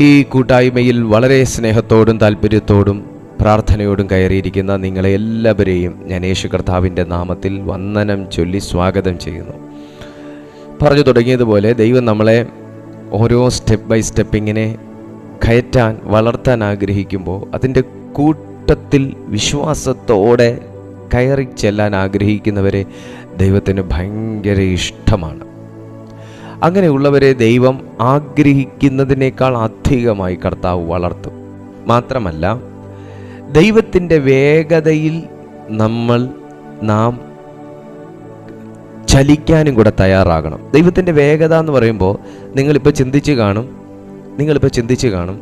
ഈ കൂട്ടായ്മയിൽ വളരെ സ്നേഹത്തോടും താല്പര്യത്തോടും പ്രാർത്ഥനയോടും കയറിയിരിക്കുന്ന നിങ്ങളെ എല്ലാവരെയും ഞാൻ യേശു കർത്താവിൻ്റെ നാമത്തിൽ വന്ദനം ചൊല്ലി സ്വാഗതം ചെയ്യുന്നു. പറഞ്ഞു തുടങ്ങിയതുപോലെ ദൈവം നമ്മളെ ഓരോ സ്റ്റെപ്പ് ബൈ സ്റ്റെപ്പ് ഇങ്ങനെ കയറ്റാൻ വളർത്താൻ ആഗ്രഹിക്കുമ്പോൾ അതിൻ്റെ കൂട്ടത്തിൽ വിശ്വാസത്തോടെ കയറി ചെല്ലാൻ ആഗ്രഹിക്കുന്നവരെ ദൈവത്തിന് ഭയങ്കര ഇഷ്ടമാണ്. അങ്ങനെയുള്ളവരെ ദൈവം ആഗ്രഹിക്കുന്നതിനേക്കാൾ അധികമായി കർത്താവ് വളർത്തും. മാത്രമല്ല, ദൈവത്തിൻ്റെ വേഗതയിൽ നാം ചലിക്കാനും കൂടെ തയ്യാറാകണം. ദൈവത്തിൻ്റെ വേഗത എന്ന് പറയുമ്പോൾ നിങ്ങളിപ്പോൾ ചിന്തിച്ച് കാണും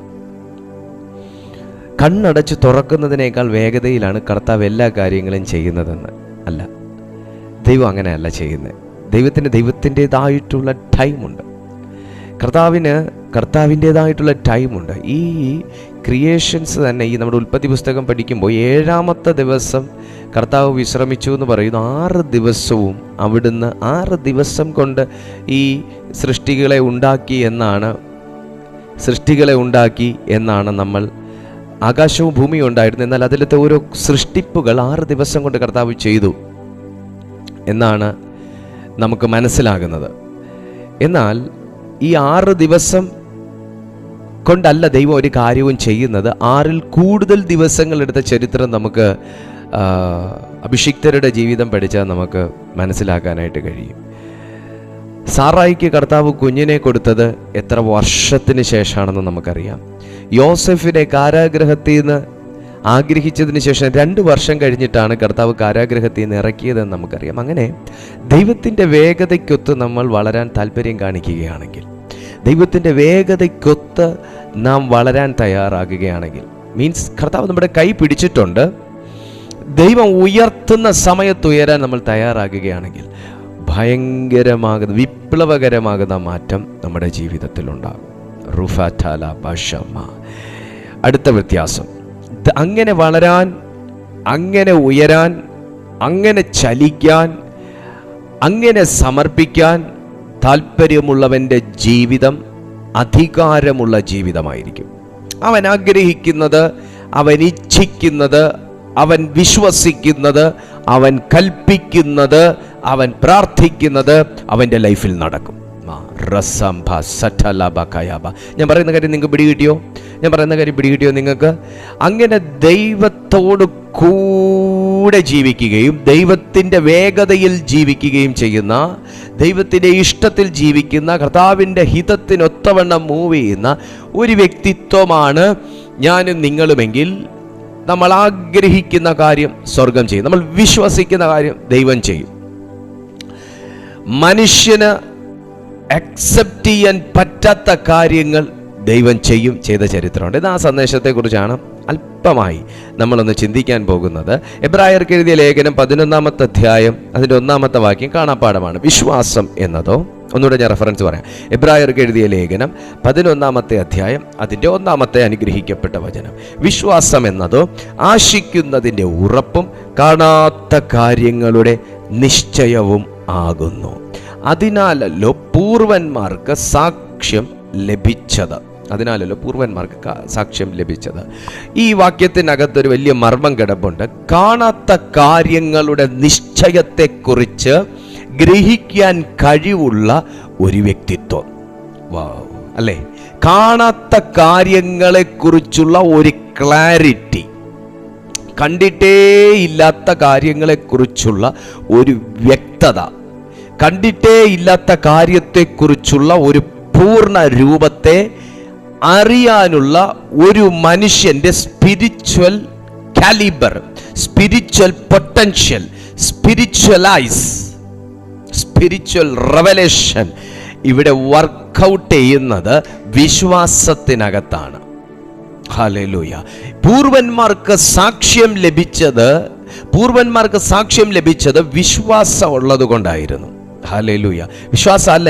കണ്ണടച്ച് തുറക്കുന്നതിനേക്കാൾ വേഗതയിലാണ് കർത്താവ് എല്ലാ കാര്യങ്ങളും ചെയ്യുന്നതെന്ന്. അല്ല, ദൈവം അങ്ങനെയല്ല ചെയ്യുന്നത്. ദൈവത്തിൻ്റെതായിട്ടുള്ള ടൈമുണ്ട്. കർത്താവിൻ്റെതായിട്ടുള്ള ടൈമുണ്ട്. ഈ ക്രിയേഷൻസ് തന്നെ, ഈ നമ്മുടെ ഉൽപ്പത്തി പുസ്തകം പഠിക്കുമ്പോൾ 7-ാമത്തെ ദിവസം കർത്താവ് വിശ്രമിച്ചു എന്ന് പറയുന്നു. 6 ദിവസവും അവിടുന്ന് 6 ദിവസം കൊണ്ട് ഈ സൃഷ്ടികളെ ഉണ്ടാക്കി എന്നാണ് നമ്മൾ, ആകാശവും ഭൂമിയും ഉണ്ടായിരുന്നു. എന്നാൽ അതിലത്തെ ഓരോ സൃഷ്ടിപ്പുകൾ 6 ദിവസം കൊണ്ട് കർത്താവ് ചെയ്തു എന്നാണ് നമുക്ക് മനസ്സിലാകുന്നത്. എന്നാൽ ഈ 6 ദിവസം കൊണ്ടല്ല ദൈവം ഒരു കാര്യവും ചെയ്യുന്നത്. 6-ൽ കൂടുതൽ ദിവസങ്ങളെടുത്ത ചരിത്രം നമുക്ക് അഭിഷിക്തരുടെ ജീവിതം പഠിച്ചാൽ നമുക്ക് മനസ്സിലാക്കാനായിട്ട് കഴിയും. സാറായിക്ക് കർത്താവ് കുഞ്ഞിനെ കൊടുത്തത് എത്ര വർഷത്തിന് ശേഷമാണെന്ന് നമുക്കറിയാം. യോസെഫിനെ കാരാഗ്രഹത്തിൽ നിന്ന് ആഗ്രഹിച്ചതിന് ശേഷം 2 വർഷം കഴിഞ്ഞിട്ടാണ് കർത്താവ് കാരാഗ്രഹത്തിൽ നിന്ന് ഇറക്കിയതെന്ന് നമുക്കറിയാം. അങ്ങനെ ദൈവത്തിൻ്റെ വേഗതയ്ക്കൊത്ത് നമ്മൾ വളരാൻ താല്പര്യം കാണിക്കുകയാണെങ്കിൽ, ദൈവത്തിൻ്റെ വേഗതയ്ക്കൊത്ത് നാം വളരാൻ തയ്യാറാകുകയാണെങ്കിൽ, മീൻസ് കർത്താവ് നമ്മുടെ കൈ പിടിച്ചിട്ടുണ്ട്, ദൈവം ഉയർത്തുന്ന സമയത്ത് ഉയരാൻ നമ്മൾ തയ്യാറാകുകയാണെങ്കിൽ ഭയങ്കരമാകുന്ന വിപ്ലവകരമാകുന്ന മാറ്റം നമ്മുടെ ജീവിതത്തിലുണ്ടാകും. റുഫാറ്റാല ബഷമ്മ. അടുത്ത വ്യത്യാസം, അങ്ങനെ വളരാൻ, അങ്ങനെ ഉയരാൻ, അങ്ങനെ ചലിക്കാൻ, അങ്ങനെ സമർപ്പിക്കാൻ താല്പര്യമുള്ളവൻ്റെ ജീവിതം അധികാരമുള്ള ജീവിതമായിരിക്കും. അവൻ ആഗ്രഹിക്കുന്നത്, അവൻ ഇച്ഛിക്കുന്നത്, അവൻ വിശ്വസിക്കുന്നത്, അവൻ കൽപ്പിക്കുന്നത്, അവൻ പ്രാർത്ഥിക്കുന്നത് അവൻ്റെ ലൈഫിൽ നടക്കും. ഞാൻ പറയുന്ന കാര്യം നിങ്ങൾക്ക് പിടികിട്ടിയോ? നിങ്ങൾക്ക് അങ്ങനെ ദൈവത്തോട് കൂടെ ജീവിക്കുകയും ദൈവത്തിൻ്റെ വേഗതയിൽ ജീവിക്കുകയും ചെയ്യുന്ന, ദൈവത്തിൻ്റെ ഇഷ്ടത്തിൽ ജീവിക്കുന്ന, കർത്താവിൻ്റെ ഹിതത്തിനൊത്തവണ്ണം മൂവ് ചെയ്യുന്ന ഒരു വ്യക്തിത്വമാണ് ഞാനും നിങ്ങളുമെങ്കിൽ, നമ്മൾ ആഗ്രഹിക്കുന്ന കാര്യം സ്വർഗം ചെയ്യും, നമ്മൾ വിശ്വസിക്കുന്ന കാര്യം ദൈവം ചെയ്യും. മനുഷ്യന് അക്സെപ്റ്റ് ചെയ്യാൻ പറ്റാത്ത കാര്യങ്ങൾ ദൈവം ചെയ്ത ചരിത്രമുണ്ട്. ഇത് ആ സന്ദേശത്തെക്കുറിച്ചാണ് അല്പമായി നമ്മളൊന്ന് ചിന്തിക്കാൻ പോകുന്നത്. എബ്രായർക്ക് എഴുതിയ ലേഖനം 11-ാമത്തെ അധ്യായം അതിൻ്റെ 1-ാമത്തെ വാക്യം കാണാപ്പാഠമാണ്. വിശ്വാസം എന്നതോ, ഒന്നുകൂടെ ഞാൻ റെഫറൻസ് പറയാം. എബ്രായർക്ക് എഴുതിയ ലേഖനം 11-ാമത്തെ അധ്യായം അതിൻ്റെ 1-ാമത്തെ അനുഗ്രഹിക്കപ്പെട്ട വചനം. വിശ്വാസം എന്നതോ ആശിക്കുന്നതിൻ്റെ ഉറപ്പും കാണാത്ത കാര്യങ്ങളുടെ നിശ്ചയവും ആകുന്നു. അതിനാലല്ലോ പൂർവന്മാർക്ക് സാക്ഷ്യം ലഭിച്ചത്. ഈ വാക്യത്തിനകത്തൊരു വലിയ മർമ്മം കിടപ്പുണ്ട്. കാണാത്ത കാര്യങ്ങളുടെ നിശ്ചയത്തെക്കുറിച്ച് ഗ്രഹിക്കാൻ കഴിവുള്ള ഒരു വ്യക്തിത്വം. അല്ലേ? കാണാത്ത കാര്യങ്ങളെക്കുറിച്ചുള്ള ഒരു ക്ലാരിറ്റി, കണ്ടിട്ടേയില്ലാത്ത കാര്യങ്ങളെക്കുറിച്ചുള്ള ഒരു വ്യക്തത, കണ്ടിട്ടേയില്ലാത്ത കാര്യത്തെക്കുറിച്ചുള്ള ഒരു പൂർണ്ണ രൂപത്തെ അറിയാനുള്ള ഒരു മനുഷ്യൻ്റെ spiritual calibre, spiritual potential, spiritual revelation ഇവിടെ വർക്കൗട്ട് ചെയ്യുന്നത് വിശ്വാസത്തിനകത്താണ്. ഹല്ലേലൂയ. പൂർവന്മാർക്ക് സാക്ഷ്യം ലഭിച്ചത് വിശ്വാസം ഉള്ളത് കൊണ്ടായിരുന്നു. ഹല്ലേലൂയ. വിശ്വാസമല്ല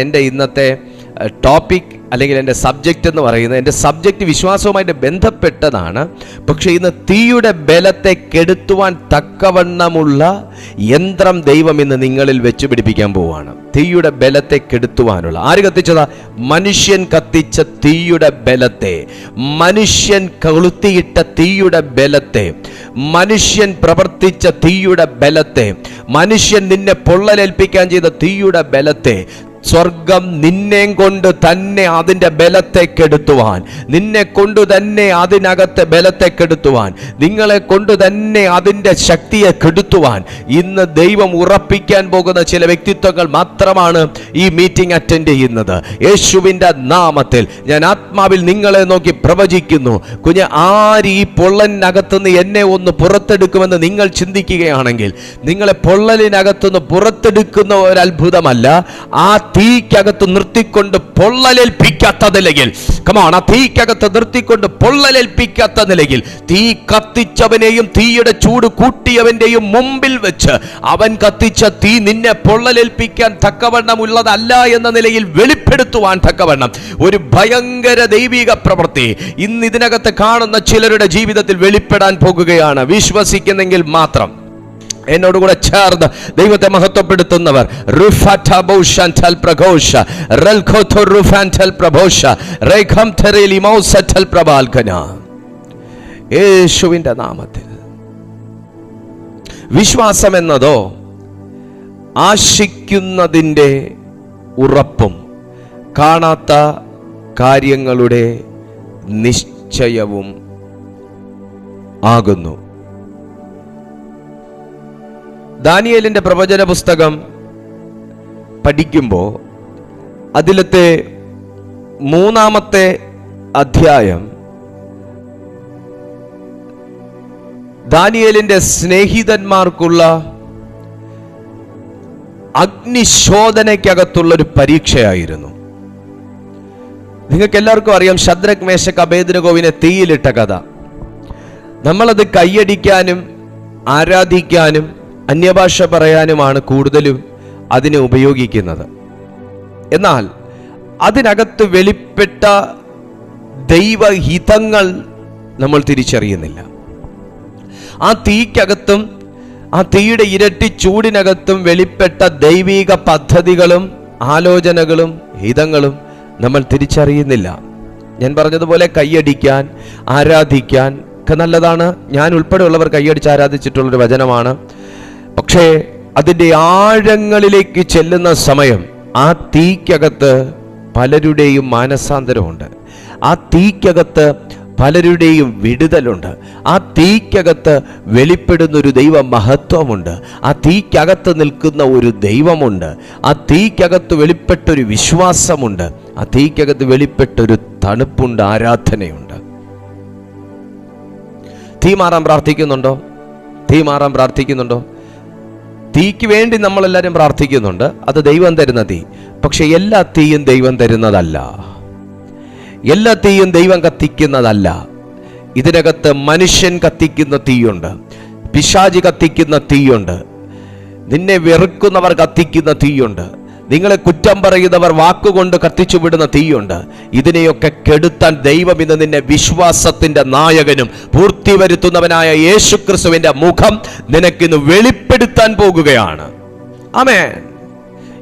എൻ്റെ ഇന്നത്തെ ടോപ്പിക്. അല്ലെങ്കിൽ എൻ്റെ സബ്ജക്റ്റ് എന്ന് പറയുന്നത്, എൻ്റെ സബ്ജക്റ്റ് വിശ്വാസവുമായിട്ട് ബന്ധപ്പെട്ടതാണ്. പക്ഷേ ഇന്ന് തീയുടെ ബലത്തെ കെടുത്തുവാൻ തക്കവണ്ണമുള്ള യന്ത്രം ദൈവം ഇന്ന് നിങ്ങളിൽ വെച്ച് പിടിപ്പിക്കാൻ പോവുകയാണ്. തീയുടെ ബലത്തെ കെടുത്തുവാനുള്ള. ആര് കത്തിച്ചതാ? മനുഷ്യൻ കത്തിച്ച തീയുടെ ബലത്തെ, മനുഷ്യൻ കൊളുത്തിയിട്ട തീയുടെ ബലത്തെ, മനുഷ്യൻ പ്രവർത്തിച്ച തീയുടെ ബലത്തെ, മനുഷ്യൻ നിന്നെ പൊള്ളലേൽപ്പിക്കാൻ ചെയ്ത തീയുടെ ബലത്തെ സ്വർഗം നിന്നെ കൊണ്ട് തന്നെ അതിൻ്റെ ബലത്തെ കെടുത്തുവാൻ, നിന്നെ കൊണ്ട് തന്നെ അതിനകത്തെ ബലത്തെ കെടുത്തുവാൻ, നിങ്ങളെ കൊണ്ട് തന്നെ അതിൻ്റെ ശക്തിയെ കെടുത്തുവാൻ ഇന്ന് ദൈവം ഉറപ്പിക്കാൻ പോകുന്ന ചില വ്യക്തിത്വങ്ങൾ മാത്രമാണ് ഈ മീറ്റിംഗ് അറ്റൻഡ് ചെയ്യുന്നത്. യേശുവിൻ്റെ നാമത്തിൽ ഞാൻ ആത്മാവിൽ നിങ്ങളെ നോക്കി പ്രവചിക്കുന്നു. കുഞ്ഞ്, ആര് ഈ പൊള്ളലിനകത്തുനിന്ന് എന്നെ ഒന്ന് പുറത്തെടുക്കുമെന്ന് നിങ്ങൾ ചിന്തിക്കുകയാണെങ്കിൽ, നിങ്ങളെ പൊള്ളലിനകത്തുനിന്ന് പുറത്തെടുക്കുന്ന ഒരു അത്ഭുതമല്ല, ആ തീക്കകത്ത് നിർത്തിക്കൊണ്ട് പൊള്ളലേൽപ്പിക്കാത്ത നിലയിൽ, കമോൺ, ആ തീക്കകത്ത് നിർത്തിക്കൊണ്ട് പൊള്ളലേൽപ്പിക്കാത്ത നിലയിൽ തീ കത്തിച്ചവനെയും തീയുടെ ചൂട് കൂട്ടിയവന്റെയും മുമ്പിൽ വെച്ച് അവൻ കത്തിച്ച തീ നിന്നെ പൊള്ളലേൽപ്പിക്കാൻ തക്കവണ്ണമുള്ളതല്ല എന്ന നിലയിൽ വെളിപ്പെടുത്തുവാൻ തക്കവണ്ണം ഒരു ഭയങ്കര ദൈവിക പ്രവൃത്തി ഇന്ന് ഇതിനകത്ത് കാണുന്ന ചിലരുടെ ജീവിതത്തിൽ വെളിപ്പെടാൻ പോകുകയാണ്. വിശ്വസിക്കുന്നെങ്കിൽ മാത്രം എന്നോടുകൂടെ ചേർന്ന് ദൈവത്തെ മഹത്വപ്പെടുത്തുന്നവർ യേശുവിന്റെ നാമത്തിൽ. വിശ്വാസം എന്നതോ ആശിക്കുന്നതിൻ്റെ ഉറപ്പും കാണാത്ത കാര്യങ്ങളുടെ നിശ്ചയവും ആകുന്നു. ദാനിയേലിന്റെ പ്രവചന പുസ്തകം പഠിക്കുമ്പോൾ അതിലത്തെ 3-ാമത്തെ അധ്യായം ദാനിയേലിന്റെ സ്നേഹിതന്മാർക്കുള്ള അഗ്നിശോധനയ്ക്കകത്തുള്ളൊരു പരീക്ഷയായിരുന്നു. നിങ്ങൾക്ക് എല്ലാവർക്കും അറിയാം ശദ്രക്, മേശക്, അബേദ്നെഗോവിനെ തീയിലിട്ട കഥ. നമ്മളത് കൈയടിക്കാനും ആരാധിക്കാനും അന്യഭാഷ പറയാനുമാണ് കൂടുതലും അതിനെ ഉപയോഗിക്കുന്നത്. എന്നാൽ അതിനകത്ത് വെളിപ്പെട്ട ദൈവഹിതങ്ങൾ നമ്മൾ തിരിച്ചറിയുന്നില്ല. ആ തീക്കകത്തും ആ തീയുടെ ഇരട്ടി ചൂടിനകത്തും വെളിപ്പെട്ട ദൈവിക പദ്ധതികളും ആലോചനകളും ഹിതങ്ങളും നമ്മൾ തിരിച്ചറിയുന്നില്ല. ഞാൻ പറഞ്ഞതുപോലെ കൈയടിക്കാൻ ആരാധിക്കാൻ ഒക്കെ നല്ലതാണ്. ഞാൻ ഉൾപ്പെടെയുള്ളവർ കൈയടിച്ച് ആരാധിച്ചിട്ടുള്ളൊരു വചനമാണ്. പക്ഷേ അതിൻ്റെ ആഴങ്ങളിലേക്ക് ചെല്ലുന്ന സമയം ആ തീക്കകത്ത് പലരുടെയും മാനസാന്തരമുണ്ട്, ആ തീക്കകത്ത് പലരുടെയും വിടുതലുണ്ട്, ആ തീക്കകത്ത് വെളിപ്പെടുന്നൊരു ദൈവ മഹത്വമുണ്ട്, ആ തീക്കകത്ത് നിൽക്കുന്ന ഒരു ദൈവമുണ്ട്, ആ തീക്കകത്ത് വെളിപ്പെട്ടൊരു വിശ്വാസമുണ്ട്, ആ തീക്കകത്ത് വെളിപ്പെട്ടൊരു തണുപ്പുണ്ട്, ആരാധനയുണ്ട്. തീ മാറാൻ പ്രാർത്ഥിക്കുന്നുണ്ടോ? തീ മാറാൻ പ്രാർത്ഥിക്കുന്നുണ്ടോ? തീക്ക് വേണ്ടി നമ്മളെല്ലാവരും പ്രാർത്ഥിക്കുന്നുണ്ട്. അത് ദൈവം തരുന്ന തീ. പക്ഷെ എല്ലാ തീയും ദൈവം തരുന്നതല്ല, എല്ലാ തീയും ദൈവം കത്തിക്കുന്നതല്ല. ഇതിനകത്ത് മനുഷ്യൻ കത്തിക്കുന്ന തീയുണ്ട്, പിശാചി കത്തിക്കുന്ന തീയുണ്ട്, നിന്നെ വെറുക്കുന്നവർ കത്തിക്കുന്ന തീയുണ്ട്, നിങ്ങളെ കുറ്റം പറയുന്നവർ വാക്കുകൊണ്ട് കത്തിച്ചു വിടുന്ന തീയുണ്ട്. ഇതിനെയൊക്കെ കെടുത്താൻ ദൈവം ഇന്ന് നിന്നെ വിശ്വാസത്തിന്റെ നായകനും പൂർത്തി വരുത്തുന്നവനായ യേശുക്രിസ്തുവിന്റെ മുഖം നിനക്കിന്ന് വെളിപ്പെടുത്താൻ പോകുകയാണ്. ആമേൻ.